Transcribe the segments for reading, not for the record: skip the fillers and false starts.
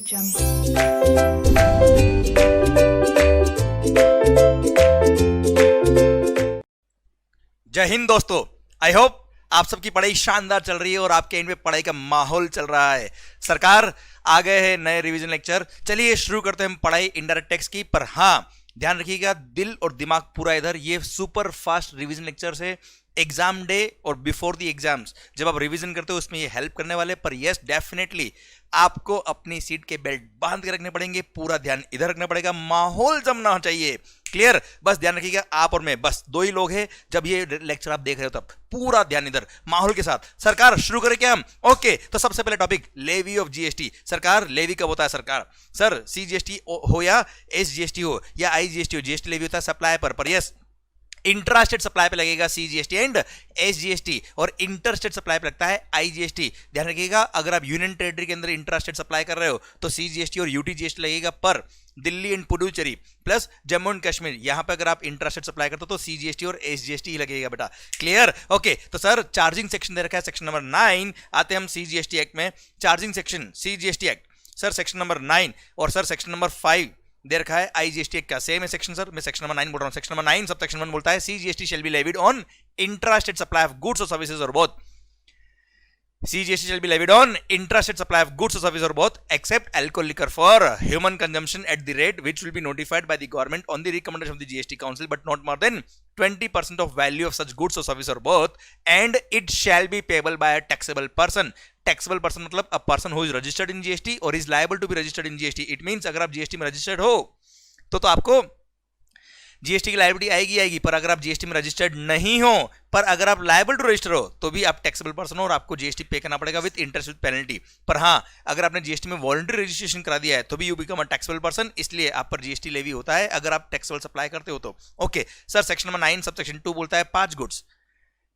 जय हिंद दोस्तों, I hope आप सबकी पढ़ाई शानदार चल रही है और आपके एंड में पढ़ाई का माहौल चल रहा है। सरकार आ गए हैं नए रिवीजन लेक्चर। चलिए शुरू करते हैं हम पढ़ाई इनडायरेक्ट टेक्स्ट की। पर हाँ, ध्यान रखिएगा, दिल और दिमाग पूरा इधर। ये सुपर फास्ट रिवीजन लेक्चर से एग्जाम डे और बिफोर द एग्जाम्स जब आप रिवीजन करते हो उसमें ये हेल्प करने वाले। पर यस, डेफिनेटली आपको अपनी सीट के बेल्ट बांध के रखने पड़ेंगे, पूरा ध्यान इधर रखना पड़ेगा, माहौल जमना चाहिए। क्लियर? बस ध्यान रखिएगा, आप और मैं बस दो ही लोग हैं जब ये लेक्चर आप देख रहे हो, तब पूरा ध्यान इधर माहौल के साथ। सरकार शुरू करें क्या हम? ओके, तो सबसे पहले टॉपिक लेवी ऑफ जीएसटी। सरकार लेवी कब होता है? सरकार सर सीजीएसटी हो या एसजीएसटी हो या आईजीएसटी हो, जीएसटी लेवी होता है सप्लाई पर यस इंट्रास्टेट सप्लाई पे लगेगा सीजीएसटी एंड एसजीएसटी, और इंटरस्टेट सप्लाई पे लगता है आईजीएसटी। ध्यान रखिएगा, अगर आप यूनियन टेरिटरी के अंदर इंट्रास्टेट सप्लाई कर रहे हो तो सीजीएसटी और यूटीजीएसटी लगेगा। पर Delhi and Puducherry plus Jammu and Kashmir, यहां पे अगर आप इंट्रास्टेट सप्लाई करते हो तो सीजीएसटी और एसजीएसटी ही लगेगा बेटा। क्लियर? ओके, तो सर चार्जिंग सेक्शन दे रखा है सेक्शन नंबर 9। आते हैं हम सीजीएसटी एक्ट में। Charging section CGST act sir section number 9, और सर सेक्शन नंबर 5 दे रखा है आईजीएसटी का सेम है सेक्शन। सर मैं सेक्शन नंबर 9 बोल रहा हूं। सेक्शन नंबर 9 सब सेक्शन 1 बोलता है CGST shall be levied on intrastate supply of goods और सर्विसेज और both. CGST shall be levied on intrastate supply of goods or services or both, except alcohol liquor for human consumption at the rate which will be notified by the government on the recommendation of the GST Council, but not more than 20% of value of such goods or service or both, and it shall be payable by a taxable person. Taxable person मतलब a person who is registered in GST or is liable to be registered in GST. It means अगर आप GST में registered हो तो आपको GST की liability आएगी। पर अगर आप जीएसटी में रजिस्टर्ड नहीं हो, पर अगर आप लायबल टू रजिस्टर हो तो भी आप टैक्सेबल पर्सन हो और आपको जीएसटी पे करना पड़ेगा विद इंटरेस्ट विद पेनल्टी। पर हाँ, अगर आपने जीएसटी में वॉलंटरी रजिस्ट्रेशन करा दिया है तो भी you become a taxable person, इसलिए आप पर जीएसटी लेवी होता है अगर आप टैक्सेबल सप्लाई करते हो तो। Okay sir, section number 9 sub section 2 बोलता है 5 goods: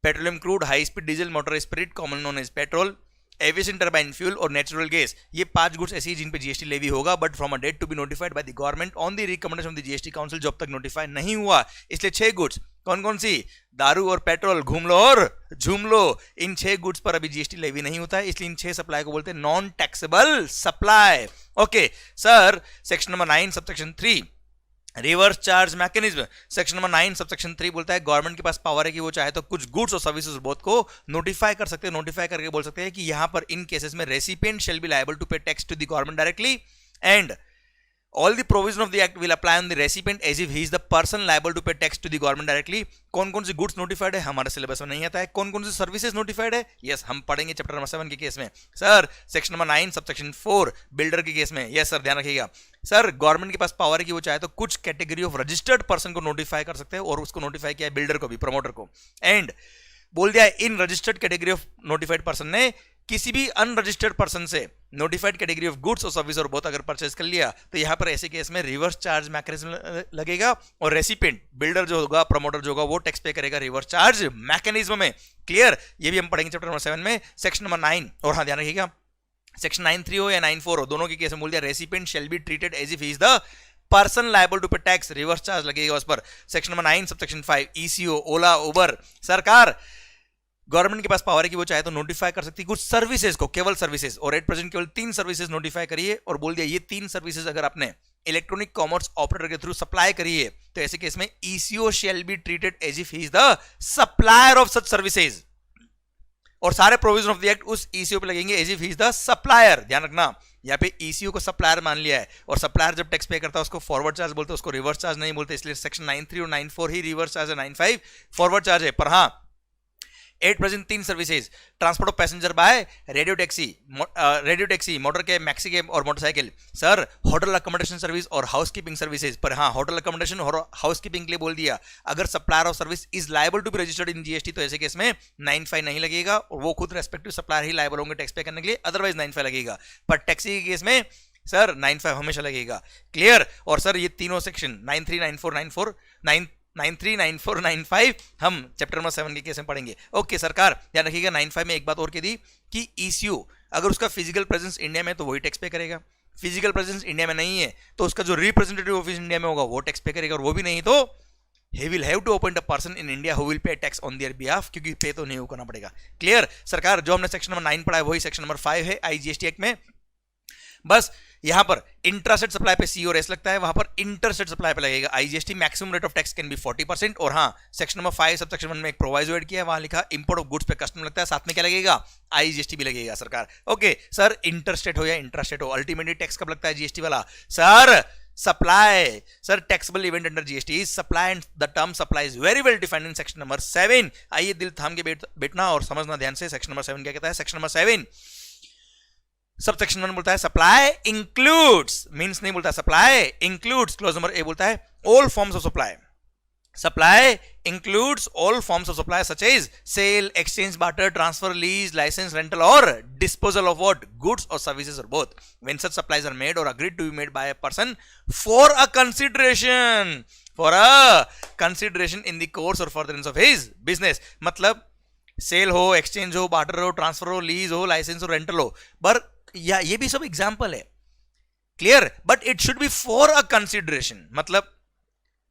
petroleum crude, high speed diesel, motor spirit common known as petrol, aviation turbine fuel और नेचुरल गैस। ये 5 गुड्स ऐसी जिन पे जीएसटी लेवी होगा, but from a date to be notified by the government on the recommendation of the GST council. जो अब तक notify नहीं हुआ, इसलिए 6 गुड्स। कौन कौन सी? दारू और पेट्रोल, घूम लो और झूम लो। इन 6 गुड्स पर अभी जीएसटी लेवी नहीं होता है, इसलिए इन 6 सप्लाई को बोलते हैं non taxable supply. Okay sir, section number 9 subsection 3 reverse charge mechanism. Section number 9 subsection 3 बोलता है गवर्नमेंट के पास पावर है कि वो चाहे तो कुछ गुड्स और सर्विसेज बोथ को नोटिफाई कर सकते हैं। नोटिफाई करके बोल सकते हैं कि यहां पर इन केसेस में recipient shall be liable to pay tax to the government directly, and all the provision of the act will apply on the recipient as if he is the person liable to pay tax to the government directly। कौन कौन सी goods notified है हमारे syllabus में नहीं आता है। कौन कौन सी सर्विसेज नोटिफाइड है, यस हम पढ़ेंगे चैप्टर नंबर 7 के केस में। Sir section number 9 subsection 4 builder के केस में, यस सर ध्यान रखिएगा। सर गवर्नमेंट के पास पावर है कि वो चाहे तो कुछ कैटेगरी ऑफ रजिस्टर्ड पर्सन को नोटिफाई कर सकते हैं, और उसको नोटिफाई किया है बिल्डर को भी, प्रमोटर को। एंड बोल दिया in registered category of notified person ने किसी भी अनरजिस्टर्ड पर्सन से नोटिफाइड कैटेगरी ऑफ गुड्स और सर्विस और बोथ अगर परचेज कर लिया तो यहां पर ऐसे केस में रिवर्स चार्ज मैकेनिज्म लगेगा, और रेसिपिएंट बिल्डर जो होगा, प्रमोटर जो होगा, वो टैक्स पे करेगा रिवर्स चार्ज मैकेनिज्म में। क्लियर? ये भी हम पढ़ेंगे चैप्टर नंबर 7 में सेक्शन नंबर 9। और हाँ ध्यान रखिएगा, सेक्शन 9(3) हो या 9(4) हो, दोनों के केस में बोल दिया recipient shall be treated as if he is the person liable to pay tax, reverse charge लगेगा उस पर। Section number 9 subsection 5 ECO, Ola, Uber. सरकार गवर्नमेंट के पास पावर है कि वो चाहे तो नोटिफाई कर सकती है कुछ सर्विसेज को, केवल सर्विसेज, और एट प्रेजेंट केवल 3 सर्विसेज नोटिफाई करिए, और बोल दिया ये 3 सर्विसेज अगर आपने इलेक्ट्रॉनिक कॉमर्स ऑपरेटर के थ्रू सप्लाई करी है तो ऐसे केस में ECO shall be treated as if he is the supplier of such services, और सारे प्रोविजन ऑफ द एक्ट उस ईसीओ पे लगेंगे as if he is the supplier. ध्यान रखना, यहाँ पे ईसीओ को सप्लायर मान लिया है, और सप्लायर जब टैक्स पे करता है उसको फॉरवर्ड चार्ज बोलते हैं, उसको रिवर्स चार्ज नहीं बोलते, इसलिए सेक्शन 9(3) और 9(4) ही रिवर्स चार्ज है, 9(5) फॉरवर्ड चार्ज है। पर हाँ, at present 3 services: transport of passenger by radio taxi, motor के, मैक्सी के और motorcycle. Sir hotel accommodation service और हाउसकीपिंग सर्विसेज। पर हाँ, होटल अकोमोडेशन और हाउसकीपिंग के लिए बोल दिया अगर supplier of service is liable to be registered in GST तो ऐसे केस में 9(5) नहीं लगेगा, और वो खुद रेस्पेक्टिव सप्लायर ही लायबल होंगे टैक्स पे करने के लिए, अदरवाइज 9(5) लगेगा। पर टैक्सी के केस में सर 9(5) हमेशा लगेगा। क्लियर? और सर ये तीनों सेक्शन 9(3), 9(4), 9(3), 9(4), 9(5) हम चैप्टर नंबर 7 के केस में पढ़ेंगे। ओके सरकार ध्यान रखिएगा, 9(5) में एक बात और कह दी कि ईसीओ अगर उसका फिजिकल प्रेजेंस इंडिया में तो वही टैक्स पे करेगा, फिजिकल प्रेजेंस इंडिया में नहीं है तो उसका जो रिप्रेजेंटेटिव ऑफिस इंडिया में होगा वो टैक्स पे करेगा, और वो भी नहीं तो he will have to appoint a person in India who will pay tax on their behalf, क्योंकि पे तो नहीं करना पड़ेगा। क्लियर सरकार? जो हमने सेक्शन नंबर 9 पढ़ा है वही सेक्शन नंबर 5 है आईजीएसटी एक्ट में। बस यहां पर इंट्रास्टेट सप्लाई पे सी और एस लगता है, वहां पर इंटरस्टेट सप्लाई पे लगेगा IGST. Maximum rate of tax can be 40%। और हाँ, सेक्शन नंबर 5 सब सेक्शन 1 में एक प्रोवाइजो ऐड किया है, वहां लिखा इंपोर्ट ऑफ गुड्स पे कस्टम लगता है, साथ में क्या लगेगा, आईजीएसटी भी लगेगा सरकार। ओके सर, इंटरस्टेट हो या इंट्रास्टेट हो, अल्टीमेटली टैक्स कब लगता है जीएसटी वाला? Sir supply, sir taxable event under GST is supply and the term supply is very well defined in section number 7। आइए दिल थाम के बैठना और समझना ध्यान से, सेक्शन नंबर 7 क्या कहता है। सेक्शन नंबर 7 सब सेक्शन 1 बोलता है सप्लाई इंक्लूड्स, मींस नहीं बोलता सप्लाई इंक्लूड्स, क्लोज नंबर ए बोलता है all forms of supply. Supply includes all forms of supply such as sale, exchange, barter, transfer, lease, license, rental or disposal of what? Goods or services or both. When such supplies are made or agreed to be made by a person for a consideration in the course or furtherance of his business. मतलब cell हो, exchange हो, barter हो, transfer हो, lease हो, licence हो, rental हो, पर या ये भी सब एग्जाम्पल है, clear, but it should be for a consideration. मतलब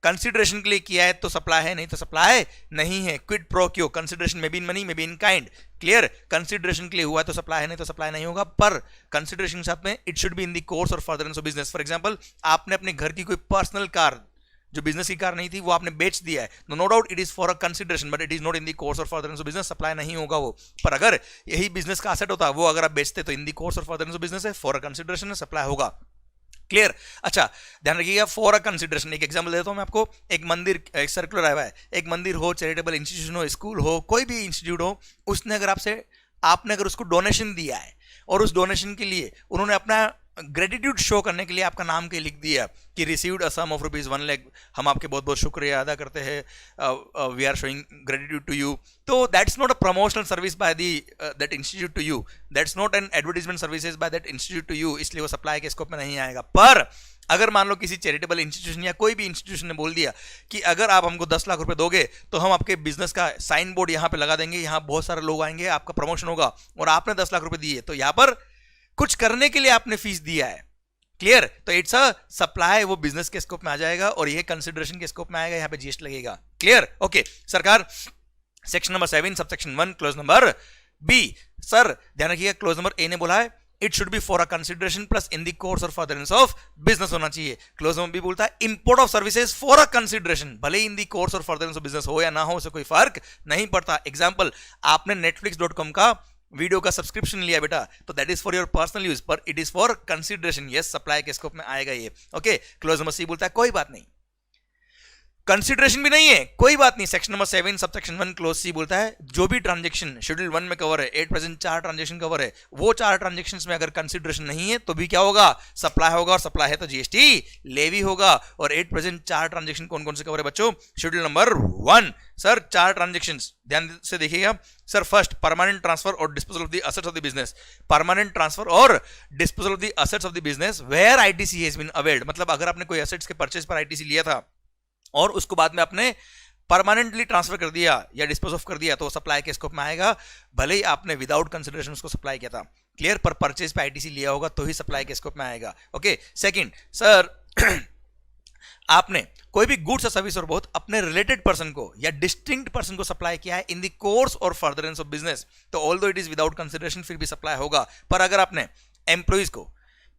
कंसिडरेशन के लिए किया है तो सप्लाई है, नहीं तो सप्लाई नहीं है। क्विड प्रो क्यो, कंसिडरेशन में बी इन मनी, में be in kind, clear. Consideration के लिए हुआ तो सप्लाई है, नहीं तो सप्लाई नहीं होगा, पर कंसिडरेशन के साथ में it should be in the course और furtherance of business. For example, आपने अपने घर की कोई पर्सनल कार, जो बिजनेस की कार नहीं थी, वो आपने बेच दिया है, no doubt it is for a consideration, but it is not in the course और फर्दरेंस ऑफ बिजनेस, सप्लाई नहीं होगा वो। पर अगर यही बिजनेस का एसेट होता, वो अगर आप बेचते तो इन द कोर्स और फर्दरेंस ऑफ बिजनेस है, फॉर अ कंसिडरेशन है, सप्लाई होगा, क्लियर। अच्छा ध्यान रखिएगा, फॉर अ कंसिडरेशन। एक एग्जांपल देता हूं मैं आपको, एक मंदिर, एक सर्कुलर आया हुआ है, एक मंदिर हो, चैरिटेबल इंस्टीट्यूशन हो, स्कूल हो, कोई भी इंस्टीट्यूट हो, उसने अगर आपने अगर उसको डोनेशन दिया है और उस डोनेशन के लिए उन्होंने अपना ग्रेटिट्यूड शो करने के लिए आपका नाम के लिख दिया कि received a sum of ₹1 lakh, हम आपके बहुत बहुत शुक्रिया अदा करते हैं, we are showing gratitude to you. तो that's not a promotional service by that institute to you, that's not an advertisement services by that institute to you, इसलिए वो सप्लाई के स्कोप में नहीं आएगा। पर अगर मान लो किसी चैरिटेबल इंस्टीट्यूशन या कोई भी इंस्टीट्यूशन ने बोल दिया कि अगर आप हमको 10 लाख रुपए दोगे तो हम आपके बिजनेस का साइन बोर्ड यहाँ पे लगा देंगे, यहाँ बहुत सारे लोग आएंगे, आपका प्रमोशन होगा, और आपने 10 लाख रुपए दिए, तो यहाँ पर कुछ करने के लिए आपने फीस दिया है, क्लियर। तो इट्स अ सप्लाई, वो बिजनेस के स्कोप में आ जाएगा और ये कंसिडरेशन के स्कोप में आएगा, यहाँ पे जीएसटी लगेगा, क्लियर। ओके सरकार, section number 7 sub section 1 clause number B. Sir ध्यान रखिएगा, क्लोज नंबर ए ने बोला है it should be for a consideration plus in the course और फर्दरेंस ऑफ बिजनेस होना चाहिए। क्लोज नंबर बी बोलता है import of services for a consideration, भले इन द कोर्स और फर्दरेंस ऑफ बिजनेस हो या ना हो, उसे कोई फर्क नहीं पड़ता। एग्जांपल, आपने netflix.com का वीडियो का सब्सक्रिप्शन लिया बेटा, तो that is for your personal use, पर it is for consideration, yes supply के स्कोप में आएगा ये। ओके, क्लोज नंबर सी बोलता है कोई बात नहीं, कंसिडरेशन भी नहीं है, कोई बात नहीं। Section number 7 sub section 1 close C बोलता है जो भी ट्रांजेक्शन शेड्यूल 1 में कवर है, 8% 4 ट्रांजेक्शन कवर है, वो 4 ट्रांजेक्शन में अगर कंसिडरेशन नहीं है तो भी क्या होगा, सप्लाई होगा, और सप्लाई है तो जीएसटी लेवी होगा। और 8% 4 ट्रांजेक्शन कौन कौन से कवर है बच्चों, शेड्यूल नंबर 1। सर 4 ट्रांजेक्शन ध्यान से देखिएगा। Sir first, permanent transfer or disposal of the assets of the business, permanent transfer or disposal of the assets of the business where ITC has been availed. मतलब अगर आपने कोई assets के purchase पर ITC लिया था और उसको बाद में आपने परमानेंटली ट्रांसफर कर दिया या डिस्पोज ऑफ कर दिया, तो सप्लाई के स्कोप में आएगा, भले ही आपने विदाउट कंसिडरेशन उसको सप्लाई किया था, क्लियर। पर परचेज पे आईटीसी लिया होगा तो ही सप्लाई के स्कोप में आएगा। ओके सेकंड, सर आपने कोई भी गुड्स और सर्विस और बहुत अपने रिलेटेड पर्सन को या डिस्टिंक्ट पर्सन को सप्लाई किया है इन द कोर्स और फर्दरेंस ऑफ बिजनेस, तो although it is without consideration फिर भी सप्लाई होगा। पर अगर आपने एम्प्लॉइज को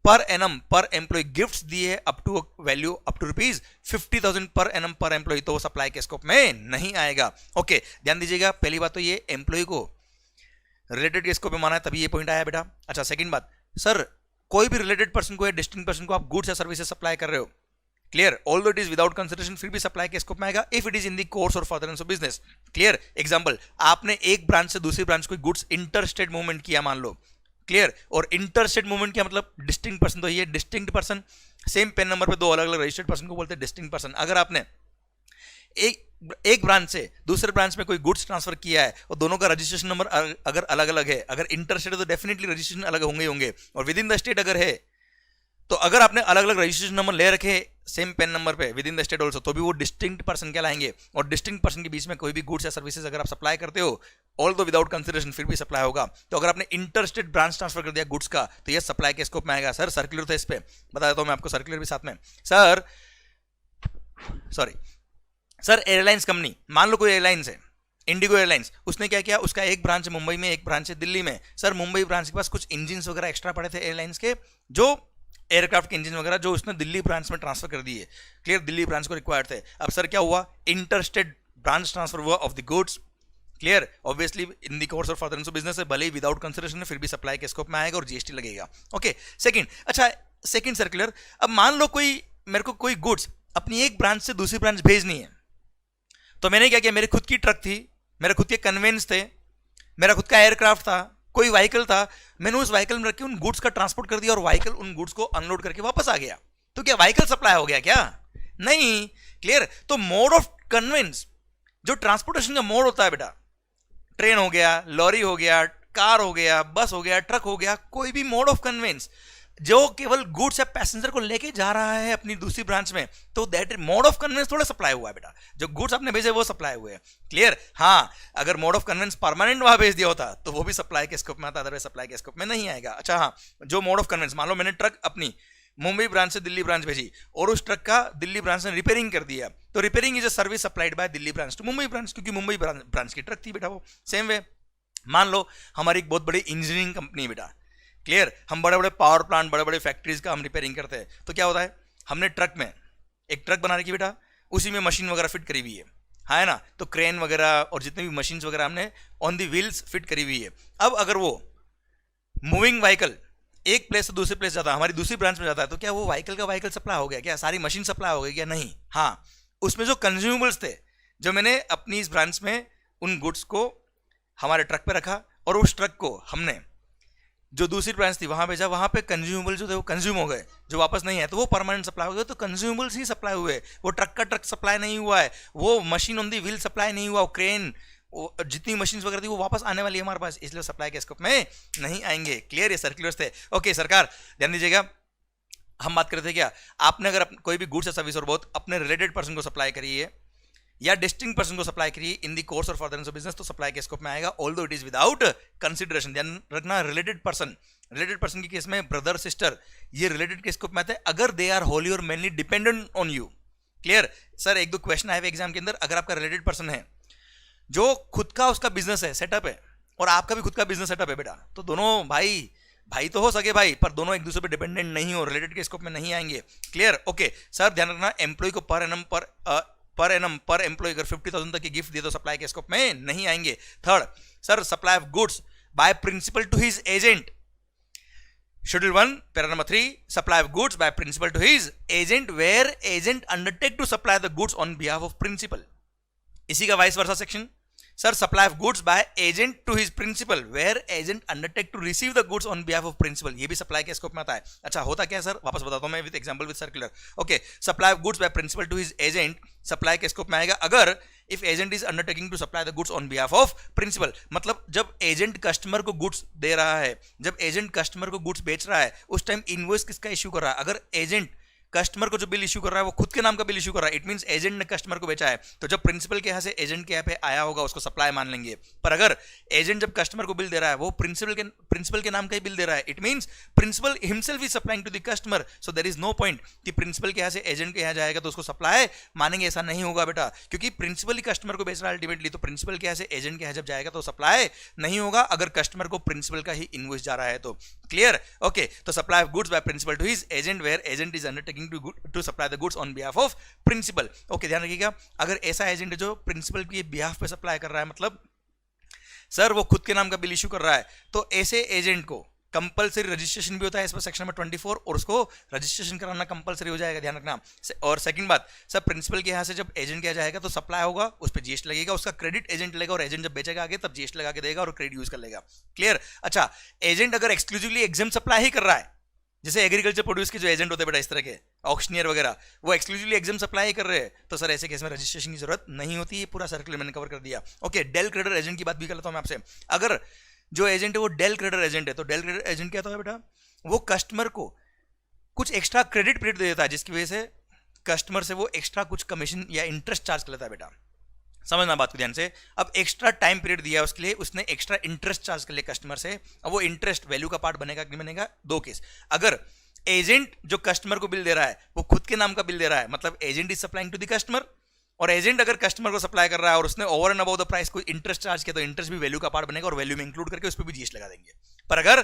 पर एनम पर एम्प्लॉय गिफ्ट्स दिए up to value up to ₹50,000 per annum पर एम्प्लॉय, तो वो सप्लाई के स्कोप में नहीं आएगा। ओके ध्यान दीजिएगा, पहली बात तो ये एम्प्लॉय को रिलेटेड के स्कोप में माना है, तभी ये पॉइंट आया बेटा। अच्छा सेकंड बात, सर कोई भी रिलेटेड पर्सन को या डिस्टिंक्ट पर्सन को आप गुड्स या सर्विसेज सप्लाई कर रहे हो, clear, although it is without consideration फिर भी सप्लाई के स्कोप में आएगा if it is in the course और furtherance of business, clear. Example, आपने एक ब्रांच से दूसरी ब्रांच कोई गुड्स इंटरस्टेट मूवमेंट किया मान लो, क्लियर। और इंटरस्टेट मूवमेंट क्या मतलब, डिस्टिंक्ट पर्सन, तो ये distinct person, same PAN number पे 2 अलग अलग रजिस्टर्ड पर्सन को बोलते हैं डिस्टिंक्ट पर्सन। अगर आपने एक ब्रांच से दूसरे ब्रांच में कोई गुड्स ट्रांसफर किया है और दोनों का रजिस्ट्रेशन नंबर अगर अलग अलग है, अगर इंटरस्टेट है तो डेफिनेटली रजिस्ट्रेशन अलग होंगे, और विद इन द स्टेट अगर है तो अगर आपने अलग अलग रजिस्ट्रेशन नंबर ले रखे सेम पेन नंबर पे with in the state also, तो भी वो डिस्टिंक्ट पर्सन कहलाएंगे। और डिस्टिंक्ट पर्सन के बीच में कोई भी गुड्स या सर्विसेज अगर आप सप्लाई करते हो, ऑल्दो विदाउट कंसिडरेशन फिर भी सप्लाई होगा। तो अगर आपने इंटरस्टेट ब्रांच ट्रांसफर कर दिया गुड्स का, तो ये सप्लाई के स्कोप में आएगा। सर सर्कुलर था इस पे, बता देता हूं मैं आपको सर्कुलर भी साथ में। Sir sorry sir, airlines company, मान लो कोई एयरलाइंस है, इंडिगो एयरलाइंस, उसने क्या किया, उसका एक ब्रांच है मुंबई में, एक ब्रांच है दिल्ली में। सर मुंबई ब्रांच के पास कुछ इंजिन वगैरह एक्स्ट्रा पड़े थे एयरलाइंस के, जो एयरक्राफ्ट के इंजन वगैरह जो उसने दिल्ली ब्रांच में ट्रांसफर कर दिए, क्लियर, दिल्ली ब्रांच को रिक्वायर्ड थे। अब सर क्या हुआ, इंटरस्टेट ब्रांच ट्रांसफर हुआ of the goods, clear, obviously in the course of furtherance of business है, भले ही विदाउट कंसिडरेशन फिर भी सप्लाई के स्कोप में आएगा और जीएसटी लगेगा। ओके, सेकंड, अच्छा सेकंड सर्कुलर, अब मान लो कोई मेरे को कोई गुड्स अपनी एक ब्रांच से दूसरी ब्रांच भेजनी है, तो मैंने क्या किया, मेरी खुद की ट्रक थी, मेरे खुद के कन्वेंस थे, मेरा खुद का एयरक्राफ्ट था, कोई व्हीकल था, मैंने उस व्हीकल में रख के उन गुड्स का ट्रांसपोर्ट कर दिया और व्हीकल उन गुड्स को अनलोड करके वापस आ गया, तो क्या व्हीकल सप्लाई हो गया क्या? नहीं, क्लियर। तो मोड ऑफ कन्वेंस, जो ट्रांसपोर्टेशन का मोड होता है बेटा, ट्रेन हो गया, लॉरी हो गया, कार हो गया, बस हो गया, ट्रक हो गया, कोई भी मोड ऑफ कन्वेंस जो केवल गुड्स या पैसेंजर को लेके जा रहा है अपनी दूसरी ब्रांच में, तो दैट मोड ऑफ कन्वेंस थोड़ा सप्लाई हुआ है बेटा, जो गुड्स आपने भेजे वो सप्लाई हुए हैं, क्लियर। हाँ, अगर मोड ऑफ कन्वेंस परमानेंट वहां भेज दिया होता तो वो भी सप्लाई के स्कोप में आता, अदरवाइज सप्लाई के स्कोप में नहीं आएगा। अच्छा हाँ, जो मोड ऑफ कन्वेंस, मान लो मैंने ट्रक अपनी मुंबई ब्रांच से दिल्ली ब्रांच भेजी और उस ट्रक का दिल्ली ब्रांच ने रिपेयरिंग कर दिया, तो repairing is a service supplied by Delhi branch to Mumbai branch, क्योंकि मुंबई ब्रांच की ट्रक थी बेटा वो। सेम वे मान लो हमारी एक बहुत बड़ी इंजीनियरिंग कंपनी है बेटा, क्लियर, हम बड़े बड़े पावर प्लांट, बड़े बड़े फैक्ट्रीज का हम रिपेयरिंग करते हैं, तो क्या होता है, हमने ट्रक में एक ट्रक बना रखी बेटा, उसी में मशीन वगैरह फिट करी हुई है ना, तो क्रेन वगैरह और जितने भी मशीन्स वगैरह हमने ऑन दी व्हील्स फिट करी हुई है। अब अगर वो मूविंग व्हीकल एक प्लेस से दूसरे प्लेस जाता है, हमारी दूसरी ब्रांच में जाता है, तो क्या वो व्हीकल का व्हीकल सप्लाई हो गया क्या, सारी मशीन सप्लाई हो गई क्या? नहीं। हाँ, उसमें जो कंज्यूमेबल्स थे, जो मैंने अपनी इस ब्रांच में उन गुड्स को हमारे ट्रक पे रखा और उस ट्रक को हमने जो दूसरी ब्रांच थी वहां भेजा, वहां पे कंज्यूमेबल जो थे वो कंज्यूम हो गए, जो वापस नहीं आए, तो वो परमानेंट सप्लाई हो गए, तो कंज्यूमेबल्स ही सप्लाई हुए, वो ट्रक का ट्रक सप्लाई नहीं हुआ है, वो machine on the wheel supply नहीं हुआ, वो क्रेन, जितनी मशीन वगैरह थी वो वापस आने वाली है हमारे पास, इसलिए सप्लाई के स्कोप में नहीं आएंगे। क्लियर, ये सर्कुलर्स थे। ओके सरकार ध्यान दीजिएगा, हम बात करते हैं क्या, आपने अगर कोई भी गुड्स या सर्विस और बहुत अपने रिलेटेड पर्सन को सप्लाई करी है या डिस्टिंक्ट पर्सन को सप्लाई करिए इन द कोर्स और फर्दरेंस ऑफ बिजनेस, तो सप्लाई के स्कोप में आएगा, although it is without consideration. ध्यान रखना, रिलेटेड पर्सन के केस में ब्रदर सिस्टर ये रिलेटेड के स्कोप में आते हैं अगर दे आर होली और mainly dependent on you. Clear sir, एक दो क्वेश्चन आए एग्जाम के अंदर, अगर आपका रिलेटेड पर्सन है जो खुद का उसका बिजनेस है, सेटअप है, और आपका भी खुद का बिजनेस सेटअप है बेटा, तो दोनों भाई तो हो सके भाई, पर दोनों एक दूसरे पे डिपेंडेंट नहीं हो, रिलेटेड के स्कोप में नहीं आएंगे। क्लियर, ओके सर ध्यान रखना, एम्प्लॉय को पर एनम पर एम्प्लॉय अगर 50,000 तक की गिफ्ट दिए तो सप्लाई के स्कोप में नहीं आएंगे। Third sir, supply of goods by principal to his agent, schedule 1 para number 3, supply of goods by principal to his agent where agent undertake to supply the goods on behalf of principal. इसी का vice versa section, sir supply of goods by agent to his principal where agent undertake to receive the goods on behalf of principal, ये भी supply के scope में आता है। अच्छा होता क्या सर, वापस बताता हूं मैं with example with circular. Okay, supply of goods by principal to his agent supply के स्कोप में आएगा अगर if agent is undertaking to supply the goods on behalf of principal, मतलब जब एजेंट कस्टमर को गुड्स दे रहा है, जब एजेंट कस्टमर को गुड्स बेच रहा है, उस टाइम इनवॉइस किसका इश्यू कर रहा है, अगर एजेंट कस्टमर को जो बिल इशू कर रहा है वो खुद के नाम का बिल इशू कर रहा है, इट मींस एजेंट ने कस्टमर को बेचा है, तो जब प्रिंसिपल के यहां से एजेंट के यहाँ पे आया होगा उसको सप्लाई मान लेंगे। पर अगर एजेंट जब कस्टमर को बिल दे रहा है वो प्रिंसिपल के नाम का ही बिल दे रहा है, it means principal himself is supplying to the customer, so there is no point कि प्रिंसिपल के यहाँ से एजेंट के यहाँ जाएगा तो उसको सप्लाई मानेंगे, ऐसा नहीं होगा बेटा, क्योंकि प्रिंसिपल ही कस्टमर को बेच रहा है अल्टीमेटली, तो प्रिंसिपल के यहाँ से एजेंट के यहाँ जब जाएगा तो सप्लाई नहीं होगा अगर कस्टमर को प्रिंसिपल का ही इनवॉइस जा रहा है तो। क्लियर, ओके, तो supply of goods by principal to his agent where agent is undertaking to supply the goods on behalf of principal. Okay ध्यान रखिएगा, अगर ऐसा एजेंट है जो प्रिंसिपल की बिहाफ पे सप्लाई कर रहा है, मतलब सर वो खुद के नाम का बिल इशू कर रहा है, तो ऐसे एजेंट को कंपलसरी रजिस्ट्रेशन भी होता है इस पर सेक्शन नंबर 24, और उसको रजिस्ट्रेशन कराना कंपलसरी हो जाएगा, ध्यान रखना। और सेकंड बात, सब प्रिंसिपल के यहां से जब एजेंट के जाएगा तो सप्लाई होगा, उस पर जीएसटी लगेगा, उसका क्रेडिट एजेंट लेगा और एजेंट जब बेचेगा आगे तब जीएसटी लगा के देगा और क्रेडिट यूज कर लेगा। क्लियर, अच्छा एजेंट अगर एक्सक्लूसिवली एग्जाम सप्लाई ही कर रहा है, जैसे एग्रीकल्चर प्रोड्यूस के जो एजेंट होते हैं बेटा इस तरह के ऑक्शनियर वगैरह, वो एक्सक्लूसिवली एग्जाम सप्लाई कर रहे हैं, तो सर ऐसे केस में रजिस्ट्रेशन की जरूरत नहीं होती है, पूरा सर्कुलर मैंने कवर कर दिया। ओके, डेल क्रेडिटर एजेंट की बात भी कर लेता हूं मैं आपसे, अगर जो एजेंट है वो डेल क्रेडिटर एजेंट है, तो डेल क्रेडिटर एजेंट क्या होता है बेटा, वो कस्टमर को कुछ एक्स्ट्रा क्रेडिट पीरियड दे देता है जिसकी वजह से कस्टमर से वो एक्स्ट्रा कुछ कमीशन या इंटरेस्ट चार्ज कर लेता है बेटा, समझना बात को ध्यान से। अब एक्स्ट्रा टाइम पीरियड दिया उसके लिए, उसने एक्स्ट्रा इंटरेस्ट चार्ज कर लिया कस्टमर से, अब वो इंटरेस्ट वैल्यू का पार्ट बनेगा कि नहीं बनेगा, दो केस, अगर एजेंट जो कस्टमर को बिल दे रहा है वो खुद के नाम का बिल दे रहा है, मतलब agent is supplying to the customer, और एजेंट अगर कस्टमर को सप्लाई कर रहा है और उसने over and above the price को इंटरेस्ट चार्ज किया तो इंटरेस्ट भी वैल्यू का पार्ट बनेगा और वैल्यू में इंक्लूड करके उस पर भी जीएसटी लगा देंगे। पर अगर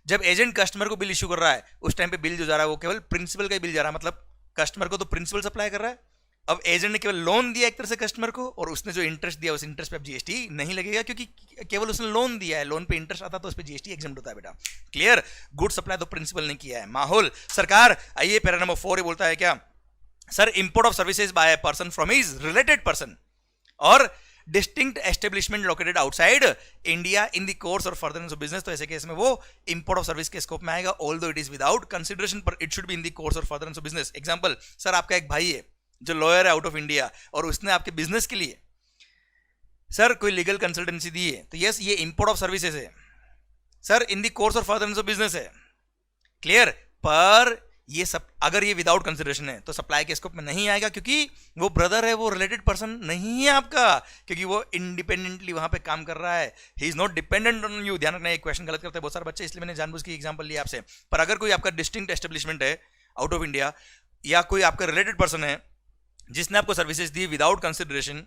जब एजेंट कस्टमर को बिल इशू कर रहा है उस टाइम पे बिल जो जा रहा है वो केवल प्रिंसिपल का ही बिल जा रहा है, मतलब कस्टमर को तो प्रिंसिपल सप्लाई कर रहा है। अब एजेंट ने केवल लोन दिया एक तरह से कस्टमर को, और उसने जो इंटरेस्ट दिया उस इंटरेस्ट पे अब जीएसटी नहीं लगेगा, क्योंकि केवल उसने लोन दिया है, लोन पे इंटरेस्ट आता तो उस पे जीएसटी एग्जम्प्ट होता है बेटा। क्लियर? गुड सप्लाई तो प्रिंसिपल ने किया है। माहौल सरकार, आइए पैरा नंबर 4 बोलता है क्या, sir import of services by a person from his related person or distinct establishment located outside India in the course और फर्दरेंस ऑफ बिजनेस, तो ऐसे केस में वो इंपोर्ट ऑफ सर्विस के स्कोप में आएगा, although it is without consideration, पर it should be in the course और furtherance of business. Example, sir आपका एक भाई है जो लॉयर है आउट ऑफ इंडिया और उसने आपके बिजनेस के लिए सर कोई लीगल कंसल्टेंसी दी है, तो यस ये इंपोर्ट ऑफ सर्विसेज है सर, इन द कोर्स और फर्दरेंस ऑफ बिजनेस है। क्लियर? पर ये सब अगर ये विदाउट कंसिडरेशन है तो सप्लाई के स्कोप में नहीं आएगा, क्योंकि वो ब्रदर है, वो रिलेटेड पर्सन नहीं है आपका, क्योंकि वो इंडिपेंडेंटली वहां पे काम कर रहा है, he is not dependent on you. ध्यान रखना, एक क्वेश्चन गलत करते हैं बहुत सारे बच्चे, इसलिए मैंने जानबूझ के एग्जांपल लिया आपसे। पर अगर कोई आपका डिस्टिंक्ट एस्टेब्लिशमेंट है आउट ऑफ इंडिया या कोई आपका रिलेटेड पर्सन है जिसने आपको सर्विसेज दी विदाउट कंसिडरेशन,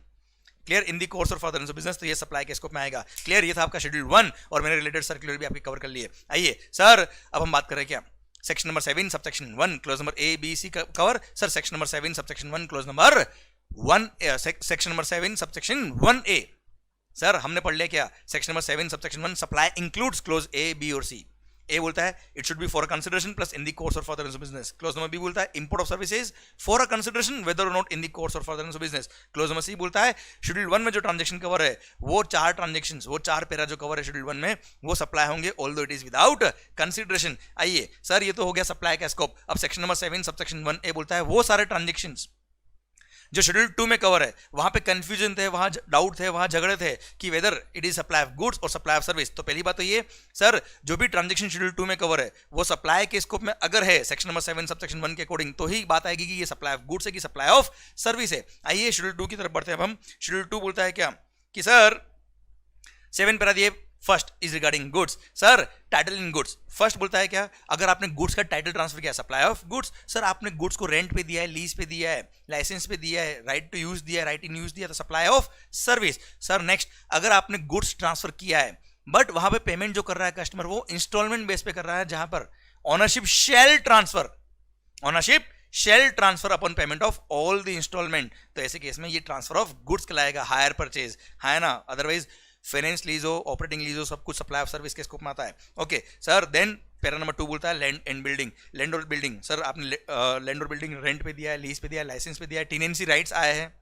क्लियर, इन दी कोर्स और फर्दरेंस ऑफ बिजनेस, तो ये सप्लाई के स्कोप में आएगा। क्लियर? ये था आपका शेड्यूल 1 और मैंने रिलेटेड सर्कुलर भी आपके कवर कर लिए। आइए सर अब हम बात करें क्या, section number 7 subsection 1 clause number A B C cover. Sir section number 7 subsection 1 clause number 1, section number 7 subsection 1A। Sir हमने पढ़ लिया क्या, section number 7 subsection 1 supply includes clause A B और सी। ए बोलता है it should be for a consideration plus in the course और furtherance of business. Clause number B बोलता है import of services for a consideration whether or not in the course और furtherance of business. Clause number C बोलता है schedule 1 में जो transaction cover है वो 4 ट्रांजेक्शंस, वो 4 पैरा जो कवर है शेड्यूल 1 में वो सप्लाई होंगे although it is without consideration. आइए सर ये तो हो गया सप्लाई का स्कोप। अब सेक्शन नंबर 7 सबसेक्शन 1A बोलता है वो सारे ट्रांजेक्शंस जो शेड्यूल 2 में कवर है, वहां पे कंफ्यूजन थे, वहां डाउट थे, वहां झगड़े थे कि whether it is supply of goods और सप्लाई ऑफ सर्विस। तो पहली बात तो ये सर जो भी ट्रांजैक्शन शेड्यूल 2 में कवर है वो सप्लाई के स्कोप में अगर है सेक्शन नंबर 7 सबसेक्शन 1 के अकॉर्डिंग, तो ही बात आएगी कि ये सप्लाई ऑफ गुड्स है कि सप्लाई ऑफ सर्विस है। आइए शेड्यूल 2 की तरफ बढ़ते हैं। अब हम शेड्यूल 2 बोलता है क्या कि सर 7 पैरा दिए, first is regarding goods. Sir title in goods, first बोलता है क्या, अगर आपने गुड्स का टाइटल ट्रांसफर किया सप्लाई ऑफ गुड्स। सर आपने गुड्स को रेंट पे दिया है, लीज पे दिया है, लाइसेंस पे दिया है, राइट टू यूज दिया है, राइट इन यूज दिया, तो supply of service. Sir next, अगर आपने गुड्स ट्रांसफर किया है बट वहां पे पेमेंट जो कर रहा है कस्टमर वो इंस्टॉलमेंट बेस पे कर रहा है, जहां पर ownership shall transfer, ownership shall transfer upon payment of all the installment, तो ऐसे केस में ये ट्रांसफर ऑफ गुड्स कहलाएगा, हायर परचेज है ना। अदरवाइज फाइनेंस लीज हो, ऑपरेटिंग लीज हो, सब कुछ सप्लाई ऑफ सर्विस के स्कोप में आता है। Okay sir then para number 2 बोलता है लैंड एंड बिल्डिंग, लैंड और बिल्डिंग। सर आपने लैंड और बिल्डिंग रेंट पे दिया है, लीज पे दिया है, लाइसेंस पे दिया है, टेनेंसी राइट्स आए हैं,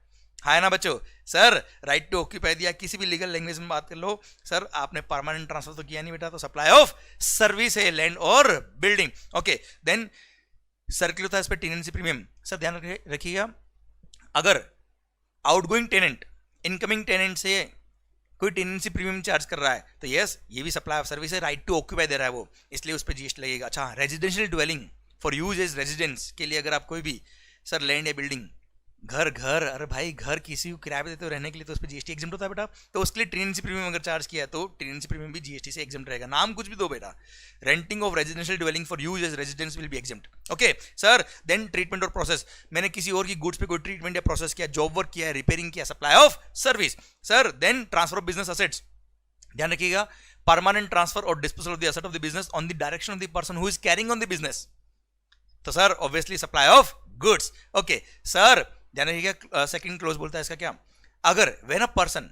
है ना बच्चों। सर राइट टू ऑक्यूपाई दिया, किसी भी लीगल लैंग्वेज में बात कर लो। सर आपने परमानेंट ट्रांसफर तो किया नहीं बेटा, तो सप्लाई ऑफ सर्विस है लैंड और बिल्डिंग। ओके देन सर्किल होता है इस पर टेनेंसी प्रीमियम। सर ध्यान रखिएगा, अगर आउटगोइंग टेनेंट इनकमिंग टेनेंट से कोई टेनेंसी प्रीमियम चार्ज कर रहा है तो यस ये भी सप्लाई ऑफ सर्विस है, राइट टू ऑक्यूपाई दे रहा है वो, इसलिए उस पर जीएसटी लगेगा। अच्छा residential dwelling for use as residence के लिए अगर आप कोई भी सर लैंड या बिल्डिंग घर अरे भाई घर किसी को किराए पे देते हो रहने के लिए, तो उस पर जीएसटी एग्जम्प्ट होता है बेटा, तो उसके लिए टेनेंसी प्रीमियम अगर चार्ज किया तो टेनेंसी प्रीमियम भी जीएसटी से एग्जम्प्ट रहेगा। नाम कुछ भी दो बेटा, renting of residential dwelling for use as residence will be exempt. Okay sir then treatment or process, मैंने किसी और की गुड्स पे कोई ट्रीटमेंट या प्रोसेस किया, जॉब वर्क किया, रिपेयरिंग किया, supply of service. Sir then transfer of business assets, ध्यान रखिएगा, permanent transfer or disposal of the asset of the business on the direction of the person who is carrying on the business, तो sir obviously supply of goods. Okay sir ध्यान रखिएगा, second clause बोलता है इसका क्या, अगर when a person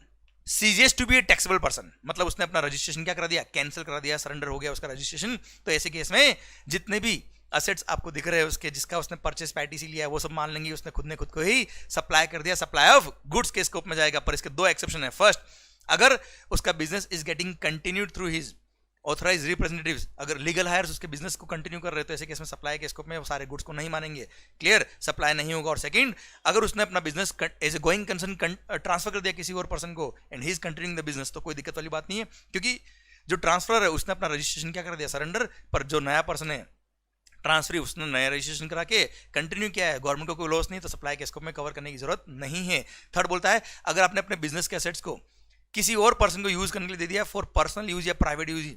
ceases to be a taxable person, मतलब उसने अपना रजिस्ट्रेशन क्या करा दिया, कैंसिल करा दिया, सरेंडर हो गया उसका रजिस्ट्रेशन, तो ऐसे केस में जितने भी असेट्स आपको दिख रहे हैं उसके जिसका उसने परचेस पैटीसी लिया है वो सब मान लेंगे उसने खुद ने खुद को ही सप्लाई कर दिया, सप्लाई ऑफ गुड्स के स्कोप में जाएगा। पर इसके 2 एक्सेप्शन है। फर्स्ट, अगर उसका business is getting continued through his authorise representatives, अगर लीगल हायर्स उसके बिजनेस को कंटिन्यू कर रहे हैं तो ऐसे केस में सप्लाई के स्कोप में वो सारे गुड्स को नहीं मानेंगे, क्लियर, सप्लाई नहीं होगा। और सेकंड, अगर उसने अपना business as a going concern transfer कर दिया किसी और पर्सन को and he is continuing the business, तो कोई दिक्कत वाली बात नहीं है, क्योंकि जो ट्रांसफर है उसने अपना रजिस्ट्रेशन क्या कर दिया, सरेंडर, पर जो नया पर्सन है ट्रांसफर उसने नया रजिस्ट्रेशन करा के कंटिन्यू किया है, गवर्नमेंट को कोई लॉस नहीं, तो सप्लाई के स्कोप में कवर करने की जरूरत नहीं है। थर्ड बोलता है, अगर आपने अपने बिजनेस के एसेट्स को किसी और पर्सन को यूज करने के लिए दे दिया फॉर पर्सनल यूज या private use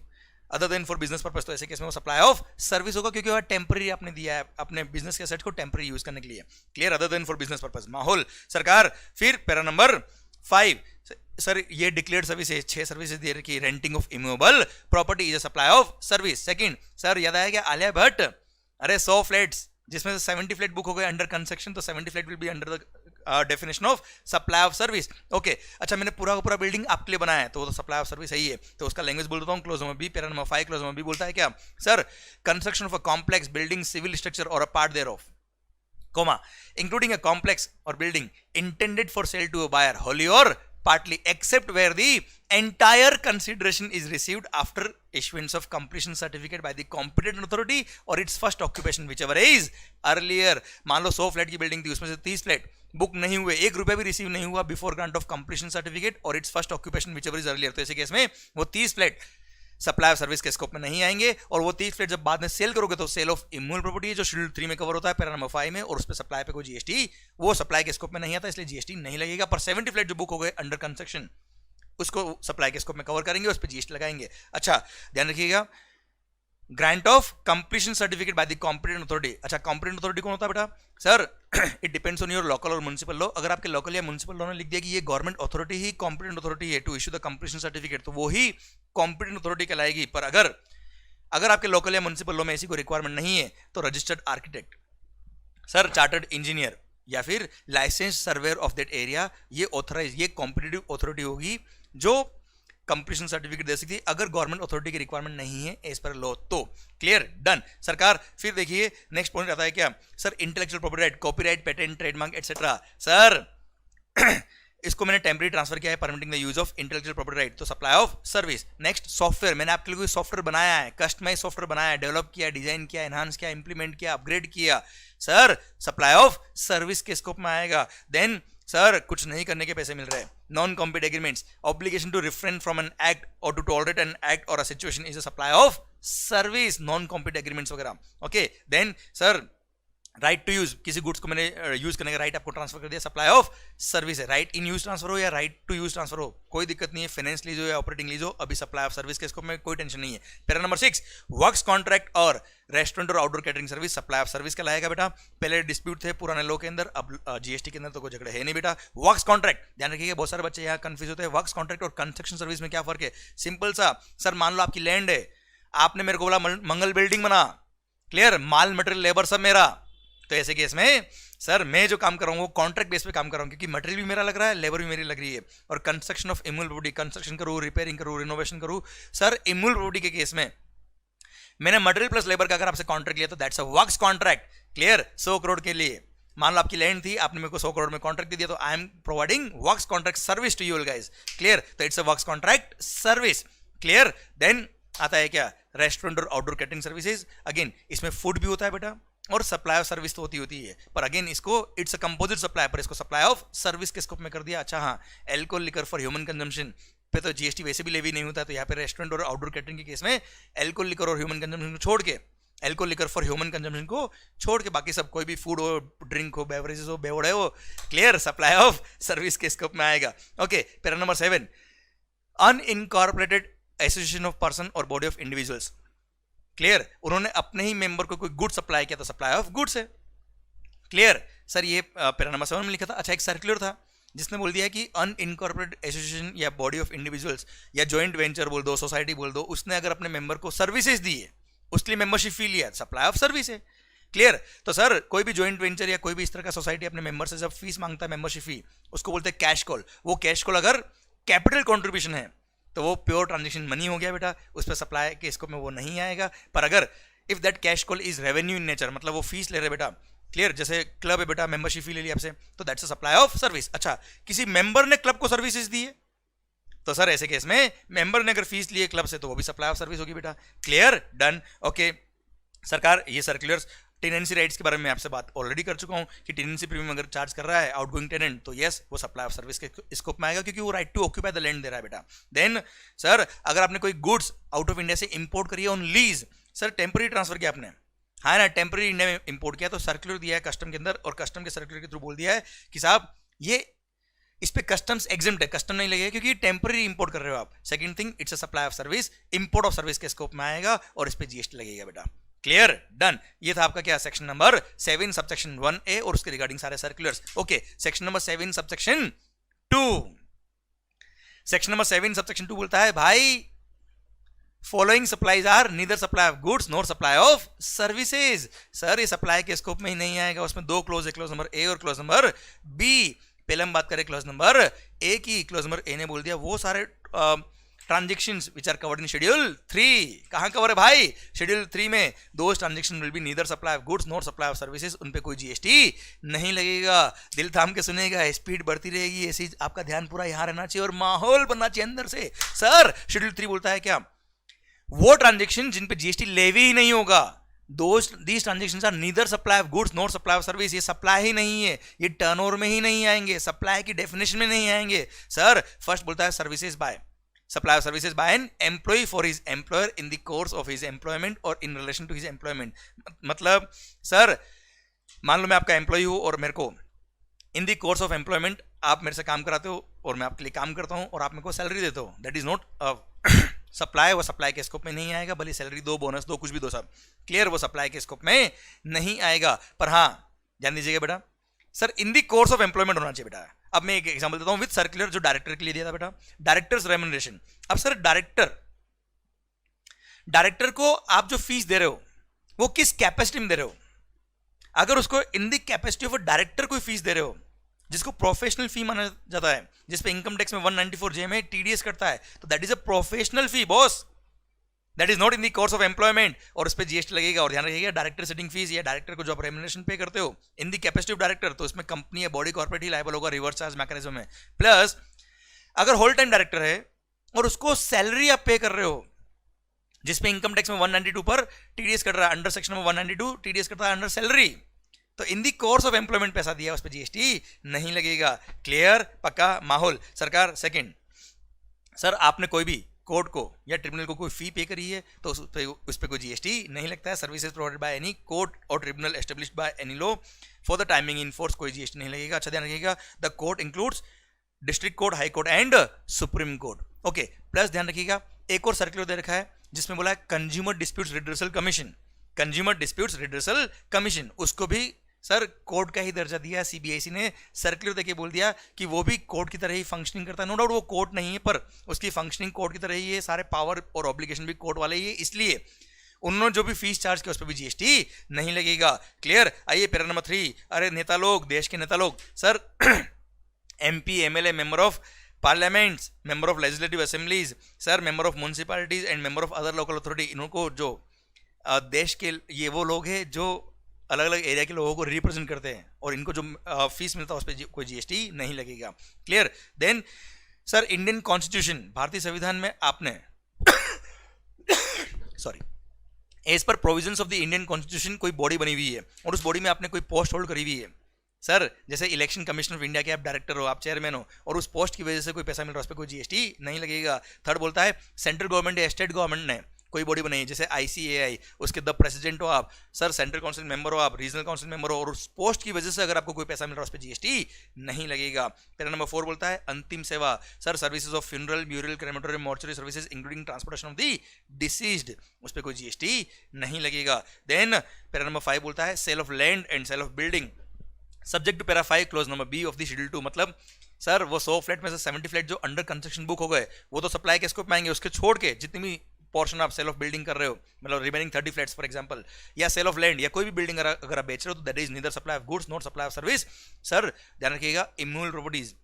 other than for business purpose, तो ऐसे केस में वो सप्लाई ऑफ सर्विस होगा, क्योंकि वह टेम्पररी आपने दिया है अपने बिजनेस के एसेट को टेम्पररी यूज करने के लिए, clear, other than for business purpose. माहौल सरकार, फिर पैरा नंबर 5 सर ये डिक्लेयर्ड सर्विसेज 6 सर्विसेज दे रखी है, renting of immovable property is a supply of service. Second sir याद आया क्या, आलिया भट्ट, अरे 100 फ्लैट्स जिसमें से 70 फ्लैट बुक हो गए अंडर कंस्ट्रक्शन, तो 70 flat will be under the definition of supply of service. Okay अच्छा, मैंने पूरा का पूरा बिल्डिंग आपके लिए बनाया है तो वो तो सप्लाई ऑफ सर्विस है ही है, तो उसका लैंग्वेज बोल देता हूँ। Clause number B, para number 5 clause number B बोलता है क्या, sir construction of a complex building civil structure or a part thereof, comma, including a complex or building intended for sale to a buyer wholly or partly, except where the entire consideration is received after issuance of completion certificate by the competent authority or its first occupation, whichever is earlier। मान लो 100 flat की building थी, उसमें से 30 flat book नहीं हुए, 1 रुपया भी receive नहीं हुआ before grant of completion certificate or its first occupation whichever is earlier, तो ऐसे केस में वो 30 फ्लैट सप्लाई ऑफ सर्विस के स्कोप में नहीं आएंगे। और वो 30 फ्लैट जब बाद में सेल करोगे तो सेल ऑफ इमूवेबल प्रॉपर्टी जो शेड्यूल 3 में कवर होता है पैरा नंबर 5 में, और उस पर सप्लाई पे कोई जीएसटी वो सप्लाई के स्कोप में नहीं आता, इसलिए जीएसटी नहीं लगेगा। पर 70 फ्लैट जो बुक हो गए अंडर कंस्ट्रक्शन उसको सप्लाई के स्कोप में कवर करेंगे, उस पर जीएसटी लगाएंगे। अच्छा ध्यान रखिएगा, grant of completion certificate by the competent authority. अच्छा कॉम्पिटेंट अथॉरिटी कौन होता है बेटा, sir it depends on your local और म्युनिसिपल लॉ। अगर आपके लोकल या म्युनिसिपल लॉ ने लिख दिया कि ये गवर्नमेंट अथॉरिटी ही कॉम्पिटेंट अथॉरिटी है to issue the completion certificate, तो वो ही कॉम्पिटेंट अथॉरिटी कहलाएगी। पर अगर आपके लोकल या म्युनिसिपल लॉ में ऐसी कोई रिक्वायरमेंट नहीं है तो registered architect, sir chartered engineer या फिर license surveyor of that area, ये ऑथराइज, ये कॉम्पिटेटिव अथॉरिटी होगी जो कंप्लीशन सर्टिफिकेट दे सकती है अगर गवर्नमेंट अथॉरिटी की रिक्वायरमेंट नहीं है एज पर लॉ। तो क्लियर, डन सरकार। फिर देखिए नेक्स्ट पॉइंट आता है क्या, sir intellectual property right, copyright, patent, trademark etcetera. Sir इसको मैंने टेम्परेरी ट्रांसफर किया है, permitting the use of intellectual property right, तो supply of service. Next software, मैंने आपके लिए कोई सॉफ्टवेयर बनाया है, कस्टमाइज सॉफ्टवेयर बनाया है, डेवलप किया, डिजाइन किया, एनहांस किया, इंप्लीमेंट किया, अपग्रेड किया, सर सप्लाई ऑफ सर्विस के स्कोप में आएगा। देन सर कुछ नहीं करने के पैसे मिल रहे हैं, non compete agreements, obligation to refrain from an act or to tolerate an act or a situation is a supply of service, non compete agreements वगैरह। Okay then sir right to use, किसी goods को मैंने use करने का right आपको transfer कर दिया, supply of service है। राइट इन यूज ट्रांसफर हो या राइट टू यूज ट्रांसफर हो कोई दिक्कत नहीं है, फाइनेंस लीज हो या ऑपरेटिंग लीज हो, अभी सप्लाई ऑफ सर्विस के स्कोप में कोई टेंशन नहीं है। पैरा नंबर 6 वर्क्स कॉन्ट्रैक्ट और रेस्टोरेंट और outdoor catering service supply of service कहलाएगा बेटा। पहले डिस्प्यूट थे पुराने लॉ के अंदर, अब जीएसटी के अंदर तो कोई झगड़े है नहीं बेटा। वर्क्स कॉन्ट्रैक्ट, ध्यान रखिएगा बहुत सारे बच्चे यहाँ कंफ्यूज होते हैं, वर्क्स कॉन्ट्रैक्ट और कंस्ट्रक्शन सर्विस में क्या फर्क है, सिंपल सा। सर मान लो आपकी लैंड है, आपने मेरे को बोला मंगल बिल्डिंग बना, क्लियर, माल मटेरियल लेबर सब मेरा, तो ऐसे केस में सर मैं जो काम कर रहा हूँ वो कॉन्ट्रैक्ट बेस पे काम कर रहा हूँ क्योंकि मटेरियल भी मेरा लग रहा है, लेबर भी मेरी लग रही है। और construction of immovable property, construction करूँ, रिपेयरिंग करूँ, रिनोवेशन करूँ, सर इमूवेबल प्रॉपर्टी के केस में मैंने मटेरियल प्लस लेबर का अगर आपसे कॉन्ट्रैक्ट लिया तो that's a works contract. Clear, 100 crore के लिए मान लो आपकी लैंड थी, आपने मेरे को 100 करोड़ में कॉन्ट्रैक्ट दे दिया, तो I am providing works contract service to you guys. Clear, तो it's a works contract service. Clear, then आता है क्या, रेस्टोरेंट और आउटडोर कैटरिंग सर्विसेज। अगेन इसमें फूड भी होता है बेटा और सप्लाई ऑफ सर्विस तो होती है, पर अगेन इसको इट्स अ कंपोजिट सप्लाई, पर इसको सप्लाई ऑफ सर्विस के स्कोप में कर दिया। अच्छा हाँ, alcohol liquor for human consumption पे तो जीएसटी वैसे भी लेवी नहीं होता, तो यहाँ पे रेस्टोरेंट और आउटडोर कैटरिंग के केस में एल्कोहल लिकर और ह्यूमन कंजम्पशन को छोड़ के, alcohol liquor for human consumption को छोड़ के बाकी सब कोई भी फूड हो, ड्रिंक हो, बेवरेजेस हो, बेवड़े हो, क्लियर, सप्लाई ऑफ सर्विस के स्कोप में आएगा। Okay, para number 7 unincorporated association of person और बॉडी ऑफ इंडिविजुअल्स। क्लियर, उन्होंने अपने ही मेंबर को कोई गुड सप्लाई किया तो सप्लाई ऑफ गुड्स है। क्लियर, सर ये पैरा नंबर 7 में लिखा था। अच्छा एक सर्कुलर था जिसने बोल दिया कि अनइनकॉर्पोरेटेड एसोसिएशन या बॉडी ऑफ इंडिविजुअल्स या जॉइंट वेंचर बोल दो, सोसाइटी बोल दो, उसने अगर अपने मेंबर को सर्विसेज दी है, उसके लिए मेंबरशिप फी लिया, सप्लाई ऑफ सर्विस है। क्लियर, तो सर कोई भी जॉइंट वेंचर या कोई भी इस तरह का सोसाइटी अपने मेंबर से जब फीस मांगता है, मेंबरशिप फी, उसको बोलते हैं कैश कॉल। वो कैश कॉल अगर कैपिटल कॉन्ट्रीब्यूशन है तो वो प्योर ट्रांजेक्शन मनी हो गया बेटा, उस पर सप्लाई के स्कोप में वो नहीं आएगा। पर अगर if that cash call is revenue in nature, मतलब वो फीस ले रहे बेटा, क्लियर, जैसे क्लब है बेटा, मेंबरशिप फी ले लिया आपसे, तो that's a supply of service. अच्छा किसी मेंबर ने क्लब को सर्विसेज दी है तो सर ऐसे केस में मेंबर ने अगर फीस ली है क्लब से तो वो भी सप्लाई ऑफ सर्विस होगी बेटा। Clear, done. ओके सरकार, ये सर्कुलर्स टेनेंसी राइट्स के बारे में आपसे बात ऑलरेडी कर चुका हूं कि टेनेंसी प्रीमियम अगर चार्ज कर रहा है आउटगोइंग टेनेंट तो यस वो सप्लाई ऑफ सर्विस के स्कोप में आएगा क्योंकि वो right to occupy the land दे रहा है बेटा। देन सर अगर आपने कोई गुड्स आउट ऑफ इंडिया से इंपोर्ट करी है on lease, sir temporary transfer किया आपने, हाँ ना, टेम्पररी इंडिया में इंपोर्ट किया तो सर्कुलर दिया है कस्टम के अंदर और कस्टम के सर्कुलर के थ्रू बोल दिया है कि साहब ये इस पे कस्टम्स एग्जिम्प्ट है, कस्टम नहीं लगेगा क्योंकि टेम्पररी इंपोर्ट कर रहे हो आप। Second thing, it's a supply of service, import of service के स्कोप में आएगा और इस पे जीएसटी लगेगा बेटा। Clear, done. ये था आपका क्या, सेक्शन नंबर 7 सबसेक्शन 1A और उसके रिगार्डिंग सारे circulars. Okay, section number 7 subsection 2 section number 7 subsection 2 बोलता है भाई following supplies are neither supply of goods nor supply of services. Sir ये सप्लाई के स्कोप में ही नहीं आएगा, उसमें दो क्लोज है, क्लोज नंबर ए और क्लोज नंबर बी। पहले हम बात करें क्लोज नंबर ए की। क्लोज नंबर ए ने बोल दिया वो सारे transactions which are covered in schedule 3। कहां कवर है भाई? शेड्यूल 3 में। Those transaction will be neither supply of goods nor supply of services, उन पे कोई जीएसटी नहीं लगेगा। दिल थाम के सुनेगा, स्पीड बढ़ती रहेगी, ऐसी आपका ध्यान पूरा यहां रहना चाहिए और माहौल बनना चाहिए अंदर से। सर शेड्यूल 3 बोलता है क्या? वो ट्रांजेक्शन जिन पे जीएसटी लेवी ही नहीं होगा, these transactions are neither supply of goods nor supply of service. ये सप्लाई ही नहीं है, ये टर्नओवर में ही नहीं आएंगे, सप्लाई की डेफिनेशन में नहीं आएंगे। सर फर्स्ट बोलता है services by, supply of services by an employee for his employer in the course of his employment or in relation to his employment. मतलब सर मान लो मैं आपका एम्प्लॉय हूं और मेरे को in the course of employment आप मेरे से काम कराते हो और मैं आपके लिए काम करता हूं और आप मेरे को सैलरी देते हो, दैट इज नॉट सप्लाई। वो सप्लाई के स्कोप में नहीं आएगा, भले सैलरी दो, बोनस दो, कुछ भी दो, सब क्लियर, वो सप्लाई के स्कोप में नहीं आएगा। पर हाँ ध्यान दीजिएगा बेटा, sir in the course of employment होना चाहिए बेटा। अब मैं एक एग्जांपल देता हूं विद सर्कुलर जो डायरेक्टर के लिए दिया था बेटा, डायरेक्टर्स रेम्यूनरेशन। अब सर डायरेक्टर को आप जो फीस दे रहे हो वो किस कैपेसिटी में दे रहे हो? अगर उसको इन दी कैपेसिटी ऑफ डायरेक्टर कोई फीस दे रहे हो जिसको प्रोफेशनल फी माना जाता है, जिसपे इनकम टैक्स में 194J में टीडीएस कटता है, तो that is a professional fee boss, that is not in the course of employment और उस पर जीएसटी लगेगा। और ध्यान रखिएगा डायरेक्टर सेटिंग फीस या डायरेक्टर को जो आप रेम्यूनरेशन पे करते हो in the capacity of director, तो इसमें कंपनी या बॉडी कॉर्पोरेट ही लायबल होगा रिवर्स चार्ज मैकेनिज्म में। प्लस अगर होल टाइम डायरेक्टर है और उसको सैलरी आप पे कर रहे हो जिसपे इनकम टैक्स में 192 पर टीडीएस कट रहा है, अंडर सेक्शन में 192 टीडीएस कटता है अंडर सैलरी, तो इन दी कोर्स ऑफ एम्प्लॉयमेंट पैसा दिया उस पर जीएसटी नहीं लगेगा। क्लियर, पक्का माहौल। सरकार सेकंड, सर आपने कोई भी कोर्ट को या ट्रिब्यूनल को कोई फी पे करी है तो उस पर कोई जीएसटी नहीं लगता है। Services provided by any court or tribunal established by any law for the timing in force, कोई जीएसटी नहीं लगेगा। अच्छा ध्यान रखिएगा, the court includes district court, high court and supreme court. Okay, plus ध्यान रखिएगा एक और सर्कुलर दे रखा है जिसमें बोला है consumer disputes redressal commission, consumer disputes redressal commission, उसको भी सर कोर्ट का ही दर्जा दिया सीबीआईसी ने। सर्कुलर देके बोल दिया कि वो भी कोर्ट की तरह ही फंक्शनिंग करता है। नो डाउट वो कोर्ट नहीं है पर उसकी फंक्शनिंग कोर्ट की तरह ही है, सारे पावर और ऑब्लिगेशन भी कोर्ट वाले ही है, इसलिए उन्होंने जो भी फीस चार्ज किया उस पर भी जीएसटी नहीं लगेगा। क्लियर। आइए पैरा नंबर 3, अरे नेता लोग, देश के नेता लोग, sir MP, MLA, member of parliaments, member of legislative assemblies, sir member of municipalities and member of other local authority, इनको जो देश के ये वो लोग हैं जो अलग अलग एरिया के लोगों को रिप्रेजेंट करते हैं और इनको जो फीस मिलता है उस पर कोई जीएसटी नहीं लगेगा। Clear. Then sir Indian constitution, भारतीय संविधान में आपने sorry as per provisions of the Indian constitution कोई बॉडी बनी हुई है और उस बॉडी में आपने कोई पोस्ट होल्ड करी हुई है। सर जैसे इलेक्शन कमीशन ऑफ इंडिया के आप डायरेक्टर हो, आप चेयरमैन हो और उस पोस्ट की वजह से कोई पैसा मिल रहा है उस पर कोई जीएसटी नहीं लगेगा। थर्ड बोलता है सेंट्रल गवर्नमेंट या स्टेट गवर्नमेंट ने कोई बॉडी बनाई है जैसे आईसीएआई, उसके द प्रेसिडेंट हो आप, सर सेंट्रल काउंसिल मेंबर हो आप, रीजनल काउंसिल मेंबर हो और उस पोस्ट की वजह से अगर आपको कोई पैसा मिल रहा है उस पर जीएसटी नहीं लगेगा। पैरा नंबर 4 बोलता है अंतिम सेवा, sir services of funeral, burial, crematorium, mortuary services including transportation of the deceased, उस पर कोई जीएसटी नहीं लगेगा। देन पैरा नंबर 5 बोलता है sale of land and sale of building subject to para 5 clause number B of the schedule 2, मतलब sir वो 100 flat में से 70 फ्लैट जो अंडर कंस्ट्रक्शन बुक हो गए वो तो सप्लाई के स्कोप में आएंगे, उसके छोड़ के जितनी भी पोर्शन आप सेल ऑफ बिल्डिंग कर रहे हो, मतलब रिमेनिंग 30 फ्लैट्स फॉर एग्जांपल, या सेल ऑफ लैंड या कोई भी बिल्डिंग अगर आप बेच रहे हो तो that is neither supply of goods not supply of service. Sir ध्यान रखिएगा इम्यूल प्रॉपर्टीज,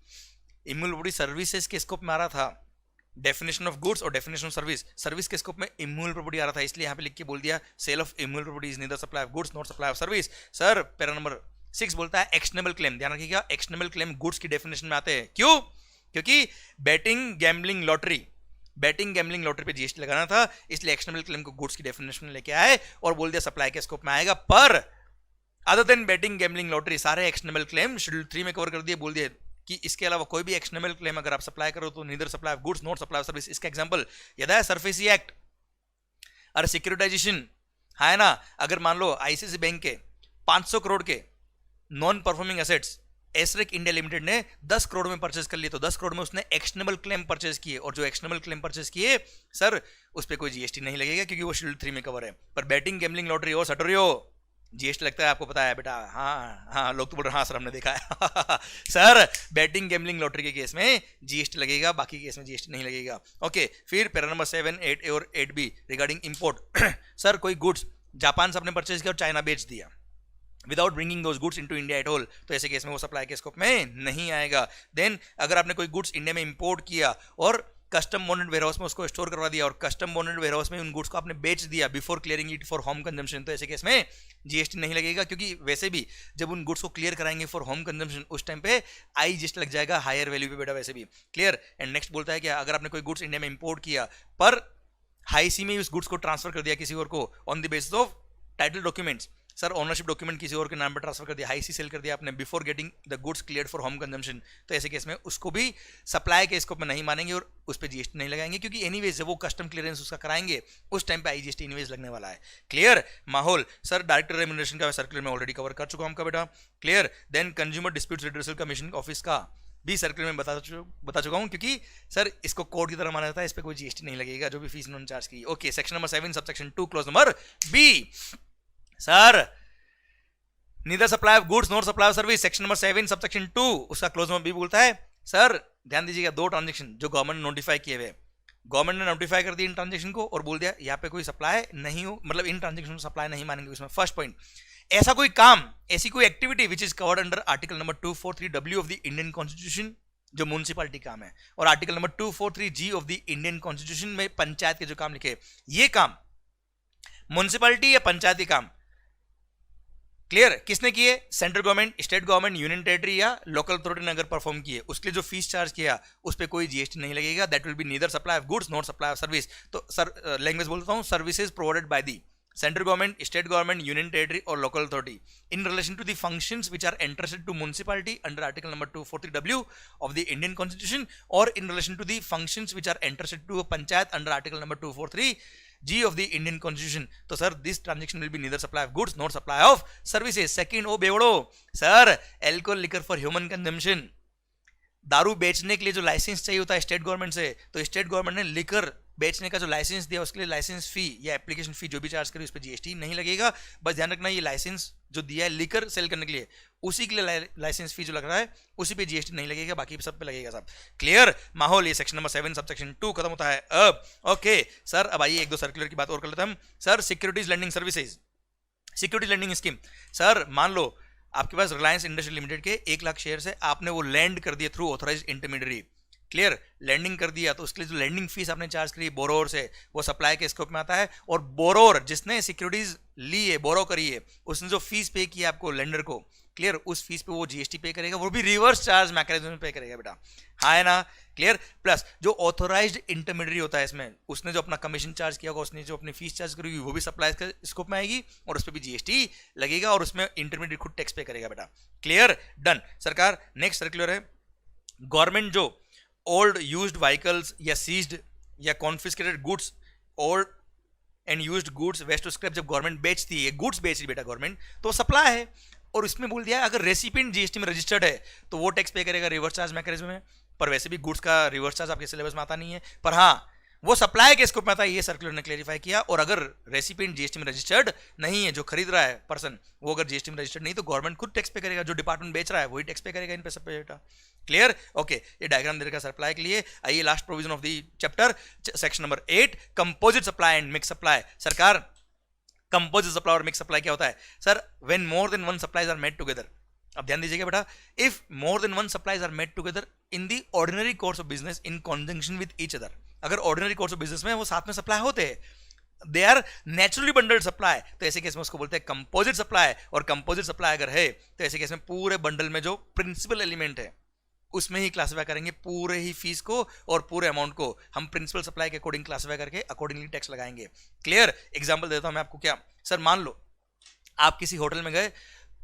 इम्यूल प्रॉपर्टी सर्विसेज के स्कोप में आ रहा था, डेफिनेशन ऑफ गुड्स और डेफिनेशन ऑफ सर्विस, सर्विस के स्कोप में इम्यूल प्रॉपर्टी आ रहा था, इसलिए यहाँ पे लिख के बोल दिया sale of immovable property is neither supply of goods not supply of service. Sir para number 6 बोलता है एक्शनेबल क्लेम, ध्यान रखिएगा एक्शनेबल क्लेम गुड्स की डेफिनेशन में आते हैं। क्यों? क्योंकि betting gambling lottery, betting gambling lottery पे जीएसटी लगाना था, इसलिए एक्शनेबल क्लेम को गुड्स की डेफिनेशन में लेके आए और बोल दिया सप्लाई के स्कोप में आएगा। पर other than batting gambling lottery सारे एक्शनेबल क्लेम शेड्यूल 3 में कवर कर दिए, बोल दिए कि इसके अलावा कोई भी एक्शनेबल क्लेम अगर आप सप्लाई करो तो neither supply of goods not supply of service. इसका एग्जांपल याद है सरफेसी एक्ट, अरे सिक्योरिटाइजेशन है ना, अगर मान लो आईसीआईसीआई बैंक के 500 करोड़ के non performing assets Asrec India Limited ने 10 करोड़ में परचेज कर लिए तो 10 करोड़ में उसने एक्शनेबल क्लेम परचेज किए और जो एक्शनेबल क्लेम परचेज किए सर उस पर कोई जीएसटी नहीं लगेगा क्योंकि वो शेड्यूल 3 में कवर है। पर बैटिंग गैम्बलिंग लॉटरी हो सटोरियो जीएसटी लगता है आपको पता है बेटा, हाँ हाँ, लोग तो बोल रहे हैं हाँ सर हमने देखा है सर बैटिंग गैम्बलिंग लॉटरी के केस में जीएसटी लगेगा, बाकी केस में जीएसटी नहीं लगेगा। ओके, फिर पैरा नंबर 7, 8 और 8B रिगार्डिंग इंपोर्ट सर कोई गुड्स जापान से आपने परचेज किया और चाइना बेच दिया without bringing those goods into India at all, तो ऐसे केस में वो सप्लाई के स्कोप में नहीं आएगा। देन अगर आपने कोई गुड्स इंडिया में इंपोर्ट किया और कस्टम बॉन्डेड वेयरहाउस में उसको स्टोर करवा दिया और कस्टम बॉन्डेड वेयरहाउस में उन गुड्स को आपने बेच दिया before clearing it for home consumption, तो ऐसे केस में जीएसटी नहीं लगेगा, क्योंकि वैसे भी जब उन गुड्स को क्लियर कराएंगे फॉर होम कंजम्पशन उस टाइम पे आई जीएसटी लग जाएगा हायर वैल्यू पे बेटा, वैसे भी क्लियर। एंड नेक्स्ट बोलता है क्या, अगर आपने कोई गुड्स इंडिया में इंपोर्ट किया पर हाई सी में उस गुड्स को ट्रांसफर कर दिया किसी और को on the basis of title documents, sir ownership document किसी और के नाम पर ट्रांसफर कर दिया, हाई सी सेल कर दिया आपने before getting the goods cleared for home consumption, तो ऐसे केस में उसको भी सप्लाई के स्कोप में नहीं मानेंगे और उस पर जीएसटी नहीं लगाएंगे, क्योंकि एनीवेज जब वो कस्टम क्लियरेंस उसका कराएंगे उस टाइम पे आईजीएसटी एनीवेज लगने वाला है। क्लियर माहौल। सर डायरेक्टर रेम्यूनरेशन का सर्कुलर में ऑलरेडी कवर कर चुका हूं आपका बेटा, clear. Then consumer dispute redressal commission office का भी सर्कुलर में बता चुका हूं, क्योंकि सर इसको कोड की तरह माना जाता है, इस पर कोई जीएसटी नहीं लगेगा जो भी फीस इन्होंने चार्ज की। Okay, section number 7 subsection 2 clause number B, sir neither supply of goods nor supply of service, section number 7 subsection 2 उसका क्लोज नंबर बी बोलता है सर ध्यान दीजिएगा, दो ट्रांजेक्शन जो गवर्नमेंट ने नोटिफाई किए हुए, गवर्नमेंट ने नोटिफाई कर दी इन ट्रांजेक्शन को और बोल दिया यहाँ पे कोई सप्लाई नहीं हो, मतलब इन ट्रांजेक्शन को सप्लाई नहीं मानेंगे उसमें। फर्स्ट पॉइंट, ऐसा कोई काम, ऐसी कोई activity which is covered under article number 243W of the Indian constitution, जो म्युनिसिपैलिटी काम है, और article number 243G of the Indian constitution में पंचायत के जो काम लिखे, ये काम म्युनिसिपैलिटी या पंचायती काम क्लियर किसने किए, central government, state government, union territory या लोकल अथॉरिटी ने अगर परफॉर्म किए, उसके लिए जो फीस चार्ज किया उस पर कोई जीएसटी नहीं लगेगा। That will be neither supply of goods not supply of service. तो सर लैंग्वेज बोलता हूं, services provided by the central government, state government, union territory or local authority in relation to the functions which are entrusted to municipality under article number 243W of the Indian Constitution, or in relation to the functions which are entrusted to a panchayat under article number 243G of the Indian Constitution. तो sir this transaction will be neither supply of goods nor supply of services. Second, ओ बेवड़ो sir alcohol liquor for human consumption, दारू बेचने के लिए जो licence चाहिए होता है स्टेट गवर्नमेंट से, तो स्टेट गवर्नमेंट ने लिकर बेचने का जो लाइसेंस दिया उसके लिए लाइसेंस फी या एप्लीकेशन फी जो भी चार्ज करी उस पर जीएसटी नहीं लगेगा। बस ध्यान रखना ये लाइसेंस जो दिया है लिकर सेल करने के लिए उसी के लिए लाइसेंस फी जो लग रहा है उसी पे जीएसटी नहीं लगेगा, बाकी सब पे लगेगा सब। क्लियर माहौल। ये सेक्शन नंबर 7 सबसेक्शन 2 खत्म होता है अब। ओके सर अब आइए एक दो सर्कुलर की बात और कर लेते हैं हम। Sir securities lending services, security lending scheme, sir मान लो आपके पास रिलायंस इंडस्ट्री लिमिटेड के 1 लाख शेयर है, आपने वो लैंड कर दिया through authorised intermediary, clear landing कर दिया, तो उसके लिए जो लैंडिंग फीस आपने चार्ज करी बोरोर से वो सप्लाई के स्कोप में आता है, और बोरोर जिसने सिक्योरिटीज ली है बोरो करी है उसने जो फीस पे की आपको लेंडर को, क्लियर उस फीस पे वो जीएसटी पे करेगा, वो भी रिवर्स चार्ज मैकेनिज्म पे करेगा बेटा, हाँ है ना क्लियर। प्लस जो ऑथोराइज्ड इंटरमीडियरी होता है इसमें उसने जो अपना कमीशन चार्ज किया होगा, उसने जो अपनी फीस चार्ज करी वो भी सप्लाई के स्कोप में आएगी और उस पर भी जीएसटी लगेगा और उसमें इंटरमीडिएट खुद टैक्स पे करेगा बेटा, क्लियर डन। सरकार नेक्स्ट सर्कुलर है, गवर्नमेंट जो ओल्ड यूज्ड व्हीकल्स या सीज्ड या confiscated goods, old and used goods waste to scrap जब गवर्नमेंट बेचती है, गुड्स बेच रही बेटा गवर्नमेंट, तो सप्लाई है और इसमें बोल दिया अगर रेसिपिएंट जीएसटी में रजिस्टर्ड है तो वो टैक्स पे करेगा रिवर्स चार्ज मैकेनिज्म में, पर वैसे भी गुड्स का रिवर्स चार्ज आपके सिलेबस में आता नहीं है, पर हाँ वो सप्लाई के स्कोप में आता है, ये सर्कुलर ने क्लेरिफाई किया। और अगर रेसिपिएंट जीएसटी में रजिस्टर्ड नहीं है, जो खरीद रहा है पर्सन वो अगर जीएसटी में रजिस्टर्ड नहीं तो गवर्नमेंट खुद टैक्स पे करेगा, जो डिपार्टमेंट बेच रहा है वही टैक्स पे करेगा इन पे सब पे बेटा, क्लियर। ओके ये डायग्राम दे रखा सप्लाई के लिए। आइए last provision of the chapter section number 8 composite supply and mix supply. सरकार कंपोजिट सप्लाई और मिक्स सप्लाई क्या होता है sir, when more than one supplies are made together, अब ध्यान दीजिएगा बेटा, if more than one supplies are made together in the ordinary course of business in conjunction with each other, अगर ordinary course of business में वो साथ में supply होते हैं, they are naturally bundled supply, तो ऐसे केस में उसको बोलते हैं कंपोजिट सप्लाई। और कंपोजिट सप्लाई अगर है तो ऐसे केस में पूरे बंडल में जो प्रिंसिपल एलिमेंट है उसमें ही क्लासिफाई करेंगे पूरे ही फीस को और पूरे अमाउंट को हम प्रिंसिपल सप्लाई के अकॉर्डिंग क्लासिफाई करके अकॉर्डिंगली टैक्स लगाएंगे, क्लियर। एग्जांपल देता हूं मैं आपको, क्या सर मान लो आप किसी होटल में गए,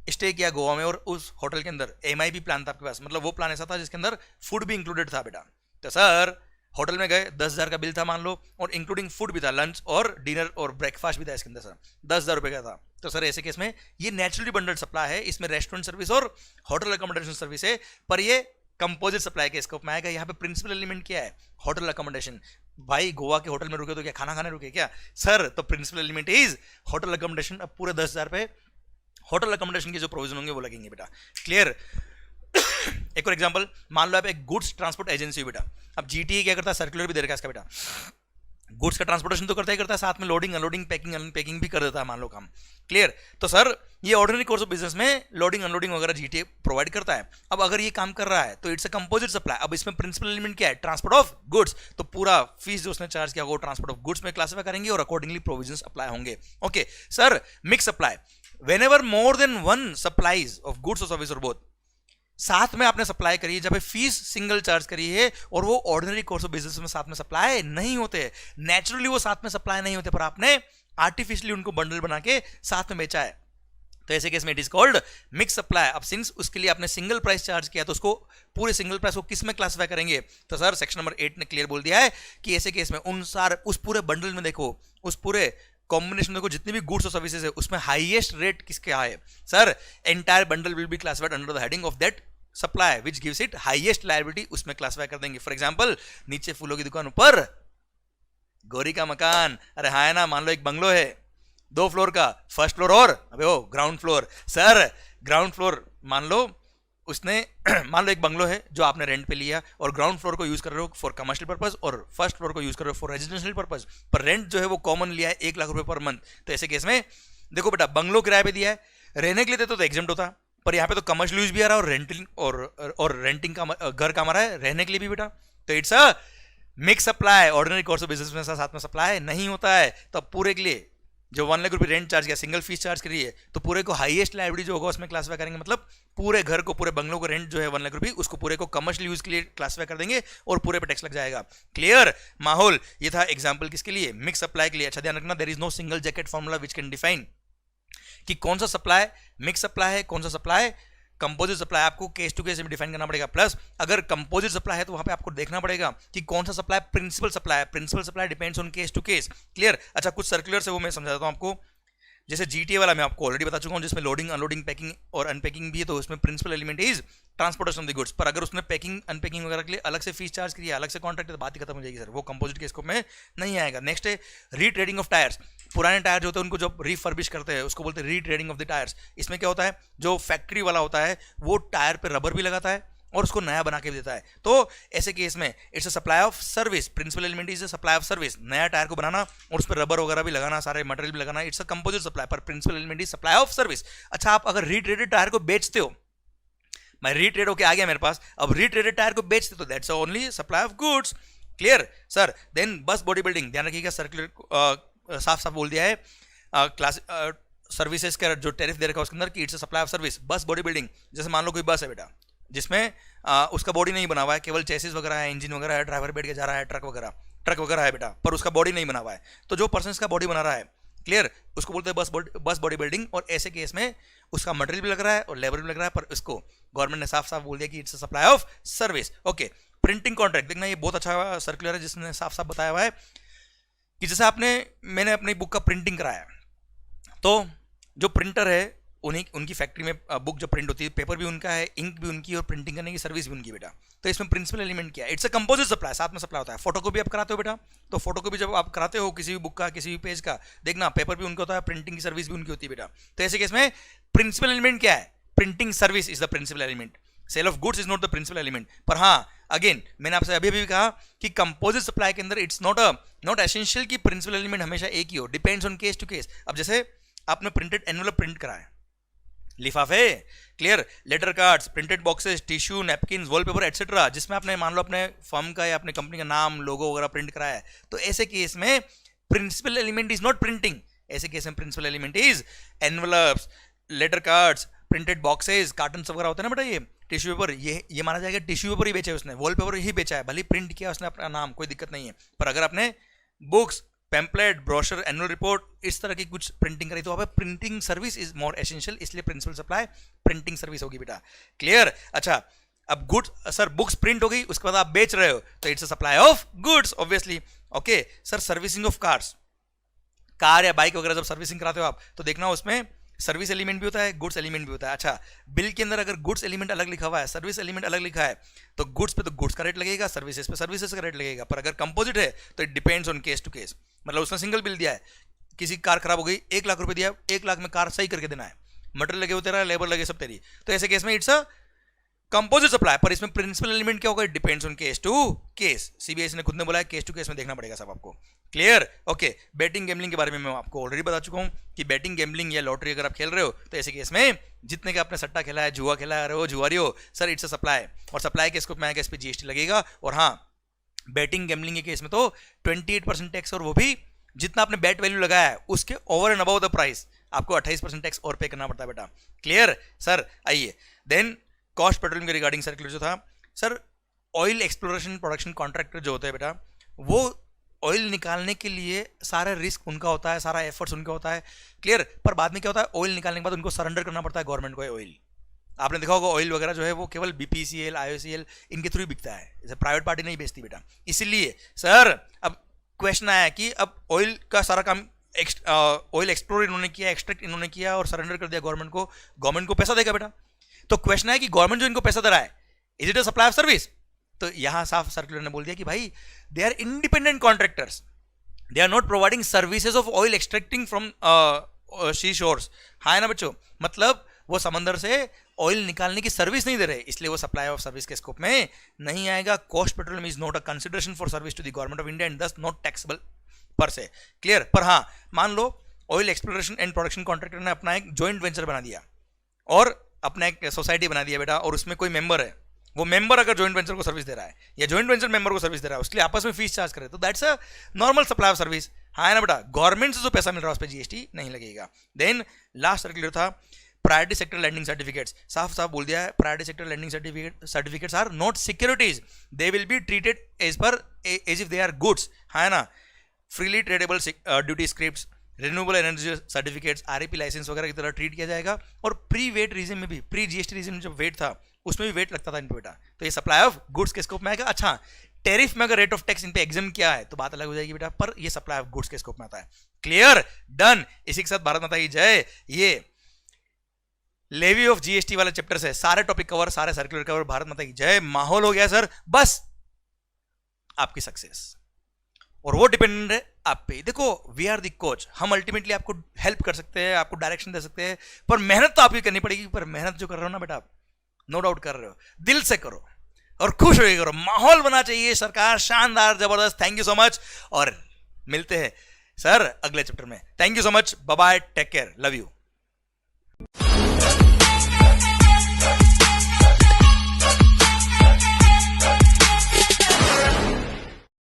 स्टे किया गोवा में और उस होटल के अंदर MIP प्लान था आपके पास, मतलब वो प्लान ऐसा था जिसके अंदर फूड भी इंक्लूडेड था बेटा, तो सर होटल में गए 10,000 का बिल था मान लो और इंक्लूडिंग फूड भी था, लंच और डिनर और ब्रेकफास्ट भी था इसके अंदर सर, 10,000 रुपए का था, तो सर ऐसे केस में ये नेचुरली बंडल्ड सप्लाई है, इसमें रेस्टोरेंट सर्विस और होटल अकोमोडेशन सर्विस है, पर ये कंपोजिट सप्लाई के स्कोप में आएगा। यहाँ पे प्रिंसिपल एलिमेंट क्या है, होटल अकोमोडेशन, भाई गोवा के होटल में रुके तो क्या खाना खाने रुके क्या सर, तो principal element is hotel accommodation. अब पूरे 10,000 पे होटल अकोमोडेशन के जो प्रोविजन होंगे वो लगेंगे बेटा। क्लियर। एक और एग्जांपल, मान लो आप एक गुड्स ट्रांसपोर्ट एजेंसी हो बेटा। अब जीटीए क्या करता है, सर्कुलर भी दे रखा है इसका बेटा, गुड्स का ट्रांसपोर्टेशन तो करता ही करता है, साथ में लोडिंग अनलोडिंग पैकिंग अनपैकिंग भी कर देता है मान लो काम। क्लियर। तो सर ये ऑर्डिनरी कोर्स ऑफ बिजनेस में लोडिंग अनलोडिंग वगैरह जीटीए प्रोवाइड करता है। अब अगर ये काम कर रहा है तो इट्स अ कंपोजिट सप्लाई। अब इसमें प्रिंसिपल एलिमेंट क्या है, ट्रांसपोर्ट ऑफ गुड्स। तो पूरा फीस जो उसने चार्ज किया वो ट्रांसपोर्ट ऑफ गुड्स में क्लासिफाई करेंगे और अकॉर्डिंगली प्रोविजंस अप्लाई होंगे। Okay sir, mix supply, whenever more than one supplies of goods और सर्विस और बोथ, साथ में आपने सप्लाई करी है, जब फीस सिंगल चार्ज करी है और वो ऑर्डिनरी कोर्स ऑफ बिजनेस में साथ में सप्लाई नहीं होते, नेचुरली वो साथ में सप्लाई नहीं होते, पर आपने आर्टिफिशियली उनको बंडल बना के साथ में बेचा है, तो ऐसे केस में it is called mix supply. अब सिंस उसके लिए आपने सिंगल प्राइस चार्ज किया तो उसको पूरे सिंगल प्राइस को किस में क्लासिफाई करेंगे, तो सर सेक्शन नंबर 8 ने क्लियर बोल दिया है कि ऐसे केस में उस पूरे बंडल में देखो, उस पूरे कॉम्बिनेशन देखो, जितनी भी गुड्स और सर्विसेज है उसमें हाईएस्ट रेट किसका है, sir entire bundle will be classified under the heading of that supply which gives it highest liability, उसमें क्लासिफाई कर देंगे। फॉर एग्जांपल, नीचे फूलों की दुकान, ऊपर गोरी का मकान, अरे हाँ है ना, मान लो एक बंगलो है 2 फ्लोर का, फर्स्ट फ्लोर और अबे वो ground floor, sir ground floor मान लो उसने मान लो एक बंगलो है जो आपने रेंट पे लिया और ग्राउंड फ्लोर को यूज कर रहे हो फॉर कमर्शियल पर्पस और फर्स्ट फ्लोर को यूज कर रहे हो फॉर रेजिडेंशियल पर्पस, पर रेंट जो है वो कॉमन लिया है 1 लाख रुपए पर मंथ। तो ऐसे केस में देखो बेटा, बंगलो किराए पे दिया है, रहने के लिए तो एग्जम्प्ट होता, पर यहाँ पे तो कमर्शियल यूज भी आ रहा है और रेंटिंग का घर काम आ रहा है, रहने के लिए भी बेटा, तो it's a mix supply. Ordinary course of business में साथ में सप्लाई नहीं होता है, तो पूरे के लिए जो 1 लाख रुपए रेंट चार्ज किया, सिंगल फीस चार्ज करी है, तो पूरे को हाईएस्ट लायबिलिटी जो होगा उसमें क्लासिफाई करेंगे, मतलब पूरे घर को, पूरे बंगलों को रेंट जो है 1 लाख रुपए, उसको पूरे को कमर्शियल यूज के लिए क्लासिफाई कर देंगे और पूरे पे टैक्स लग जाएगा। क्लियर माहौल। ये था एग्जांपल किसके लिए, मिक्स सप्लाई के लिए। अच्छा ध्यान रखना, there is no single jacket formula which can define कि कौन सा सप्लाई मिक्स सप्लाई है, कौन सा सप्लाई कंपोजिट सप्लाई, आपको केस टू केस में डिफाइन करना पड़ेगा। प्लस अगर कंपोजिट सप्लाई है तो वहां पे आपको देखना पड़ेगा कि कौन सा सप्लाई प्रिंसिपल सप्लाई है। Principal supply depends on case to case. Clear. अच्छा, कुछ सर्कुलर से वो मैं समझाता हूं आपको, जैसे जीटीए वाला मैं आपको ऑलरेडी बता चुका हूं, जिसमें लोडिंग अनलोडिंग पैकिंग और अनपैकिंग भी है, तो उसमें principal element is transportation of the goods. पर अगर उसने पैकिंग अनपैकिंग वगैरह के लिए अलग से फीस चार्ज किया, अलग से कॉन्ट्रैक्ट, तो बात ही खत्म हो जाएगी सर, वो कंपोजिट के स्कोप में नहीं आएगा। नेक्स्ट है रीट्रेडिंग ऑफ टायर्स। पुराने टायर जो होते हैं उनको जब रिफर्बिश करते हैं उसको बोलते हैं रीट्रेडिंग ऑफ द टायर्स। इसमें क्या होता है, जो फैक्ट्री वाला होता है वो टायर पे रबर भी लगाता है और उसको नया बना के भी देता है, तो ऐसे केस में it's a supply of service. Principal element is a supply of service, नया टायर को बनाना और उस पर रबर वगैरह भी लगाना, सारे मटेरियल भी लगाना, इट्स अ कंपोजिट सप्लाई, पर principal element is supply of service. अच्छा, आप अगर रीट्रेडेड टायर को बेचते हो, मैं रीट्रेड होके आ गया मेरे पास, अब रीट्रेडेड टायर को बेचते तो that's only supply of goods. Clear sir. Then bus body building, ध्यान रखिएगा, सर्कुलर साफ साफ बोल दिया है क्लास सर्विसेज का जो टैरिफ दे रखा है उसके अंदर कि it's a supply of service. बस बॉडी बिल्डिंग, जैसे मान लो कोई बस है बेटा जिसमें उसका बॉडी नहीं बना हुआ है, केवल चेसिस वगैरह है, इंजन वगैरह है, ड्राइवर बैठ के जा रहा है, ट्रक वगैरह है बेटा, पर उसका बॉडी नहीं बना हुआ है, तो जो पर्सन इसका बॉडी बना रहा है, क्लियर, उसको बोलते हैं बस बॉडी बिल्डिंग। और ऐसे केस में उसका मटेरियल भी लग रहा है और लेबर भी लग रहा है, पर इसको गवर्नमेंट ने साफ साफ बोल दिया कि it's a supply of service. Okay, printing contract, देखना ये बहुत अच्छा सर्कुलर है जिसने साफ साफ बताया हुआ है कि जैसे मैंने अपनी बुक का प्रिंटिंग कराया, तो जो प्रिंटर है उनकी फैक्ट्री में बुक जो प्रिंट होती है, पेपर भी उनका है, इंक भी उनकी और प्रिंटिंग करने की सर्विस भी उनकी बेटा। तो इसमें प्रिंसिपल एलिमेंट क्या है, इट्स अ कंपोजिट सप्लाई, साथ में सप्लाई होता है। फोटोकॉपी आप कराते हो बेटा, तो फोटोकॉपी जब आप कराते हो किसी भी बुक का, किसी भी पेज का, देखना पेपर भी उनका होता है, प्रिंटिंग की सर्विस भी उनकी होती है बेटा। तो ऐसे केस में प्रिंसिपल एलिमेंट क्या है, printing service is the principal element, sale of goods is not the principal element. पर हाँ, अगेन मैंने आपसे अभी भी कहा कि कंपोजिट सप्लाई के अंदर इट्स नॉट एसेंशियल कि प्रिंसिपल एलिमेंट हमेशा एक ही हो, depends on case to case. अब जैसे आपने प्रिंटेड एनवेलप प्रिंट कराया, लिफाफे, clear, letter cards, printed boxes, tissue, napkin, wallpaper etcetera, जिसमें आपने मान लो अपने फर्म का या अपने कंपनी का नाम, लोगो वगैरह प्रिंट कराया है, तो ऐसे केस में principal element is not printing. ऐसे केस में principal element is envelopes, letter cards, printed boxes, carton वगैरह होते हैं ना बेटा, ये टिश्यू पेपर, ये माना जाएगा टिश्यू पेपर ही बेचा है उसने, वॉलपेपर ही बेचा है, भले प्रिंट किया उसने अपना नाम, कोई दिक्कत नहीं है। पर अगर आपने books, pamphlet, brochure, annual report, इस तरह की कुछ प्रिंटिंग करी तो वहां पे printing service is more essential, इसलिए प्रिंसिपल सप्लाई प्रिंटिंग सर्विस होगी बेटा। क्लियर। अच्छा, अब गुड्स सर बुक्स प्रिंट हो गई, उसके बाद आप बेच रहे हो तो it's a supply of goods obviously. Okay sir, servicing of cars, car या बाइक वगैरह जब सर्विसिंग कराते हो आप, तो देखना उसमें सर्विस एलिमेंट भी होता है, गुड्स एलिमेंट भी होता है। अच्छा, बिल के अंदर अगर गुड्स एलिमेंट अलग लिखा हुआ है, सर्विस एलिमेंट अलग लिखा है, तो गुड्स पे तो गुड्स का रेट लगेगा, सर्विसेज पे सर्विसेज का रेट लगेगा। पर अगर कंपोजिट है तो it depends on case to case. मतलब उसने सिंगल बिल दिया है, किसी कार खराब हो गई, 1 लाख रुपए दिया, 1 लाख में कार सही करके देना है, मटेरियल लगे हो तेरा, लेबर लगे सब तेरी, तो ऐसे केस में इट्स अ कंपोजिट सप्लाई। पर इसमें प्रिंसिपल एलिमेंट क्या होगा, depends on case to case. CBSE ने खुद ने बोला है केस टू केस में देखना पड़ेगा सब आपको। क्लियर? ओके। बैटिंग गैम्बलिंग के बारे में मैं आपको ऑलरेडी बता चुका हूं कि बैटिंग गैम्बलिंग या लॉटरी अगर आप खेल रहे हो तो ऐसे केस में जितने का आपने सट्टा खेला है, जुआ खेला है, जुआरी हो, सर इट्स अ सप्लाई, और सप्लाई के स्कोप में आएगा, इस पर जीएसटी लगेगा। और हाँ, बैटिंग गैम्बलिंग के केस में तो 28% टैक्स, और वो भी जितना आपने बैट वैल्यू लगाया है उसके over and above the price आपको 28% टैक्स और पे करना पड़ता है बेटा। Clear sir? आइए देन कॉस्ट पेट्रोलियम के रिगार्डिंग सर्कुलर जो था sir, oil exploration production contractor जो होते हैं बेटा, वो ऑयल निकालने के लिए सारा रिस्क उनका होता है, सारा एफर्ट्स उनका होता है। क्लियर? पर बाद में क्या होता है, ऑयल निकालने के बाद उनको सरेंडर करना पड़ता है गवर्नमेंट को। ऑयल आपने देखा होगा, ऑयल वगैरह जो है वो केवल बीपीसीएल, आईओसीएल इनके थ्रू बिकता है, जैसे प्राइवेट पार्टी नहीं बेचती बेटा। इसीलिए सर अब क्वेश्चन आया कि अब ऑयल का सारा काम ऑयल एक्सप्लोर इन्होंने किया, एक्सट्रैक्ट इन्होंने किया और सरेंडर कर दिया गवर्नमेंट को, गवर्नमेंट को पैसा देगा बेटा। तो क्वेश्चन है कि गवर्नमेंट जो इनको पैसा दे रहा है, is it a supply of service? तो यहां साफ सर्कुलर ने बोल दिया कि भाई they are independent contractors, they are not providing services of oil extracting from sea shores. हाँ है ना बच्चों, मतलब वो समंदर से ऑयल निकालने की सर्विस नहीं दे रहे, इसलिए वो सप्लाई ऑफ सर्विस के स्कोप में नहीं आएगा। Cost petroleum is not a consideration for service to the government of India and thus not taxable per se. Clear? पर हाँ, मान लो oil exploration and production contractor ने अपना एक जॉइंट वेंचर बना दिया और अपना एक सोसाइटी बना दिया बेटा, और उसमें कोई मेंबर है, वो मेंबर अगर जॉइंट वेंचर को सर्विस दे रहा है या जॉइंट वेंचर मेंबर को सर्विस दे रहा है, उसके लिए आपस में फीस चार्ज करे, तो that's a normal supply of service. हाँ है ना बेटा, गवर्नमेंट से जो पैसा मिल रहा है उस पर जीएसटी नहीं लगेगा। देन लास्ट सर्कुलर था प्रायोरिटी सेक्टर लैंडिंग सर्टिफिकेट्स। साफ साफ बोल दिया है, priority sector lending certificates are not securities, they will be treated as if they are goods. हाँ है ना, freely tradeable duty scripts, renewable energy certificates, REP license वगैरह की तरह ट्रीट किया जाएगा। और प्री वेट रीजन में भी, प्री जीएसटी रीजन में जब वेट था उसमें भी वेट लगता था इन पे बेटा, तो ये सप्लाई ऑफ गुड्स के स्कोप में आएगा। अच्छा, टेरिफ में अगर रेट ऑफ टैक्स इन पे एग्जाम किया है तो बात अलग हो जाएगी बेटा, पर ये सप्लाई ऑफ गुड्स के स्कोप में आता है। क्लियर? डन। इसी के साथ भारत माता की जय। ये लेवी ऑफ जीएसटी वाला चैप्टर से सारे टॉपिक कवर, सारे सर्कुलर कवर, भारत माता की जय। माहौल हो गया सर, बस आपकी सक्सेस, और वो डिपेंडेंट है आप पे। देखो, वी आर द कोच, हम अल्टीमेटली आपको हेल्प कर सकते हैं, आपको डायरेक्शन दे सकते हैं, पर मेहनत तो आपकी करनी पड़ेगी। पर मेहनत जो कर रहे हो ना बेटा आप, नो डाउट कर रहे हो, दिल से करो और खुश होइए करो। माहौल बना चाहिए सरकार, शानदार, जबरदस्त। थैंक यू सो मच, और मिलते हैं सर अगले चैप्टर में। Thank you so much, bye bye, take care, love you.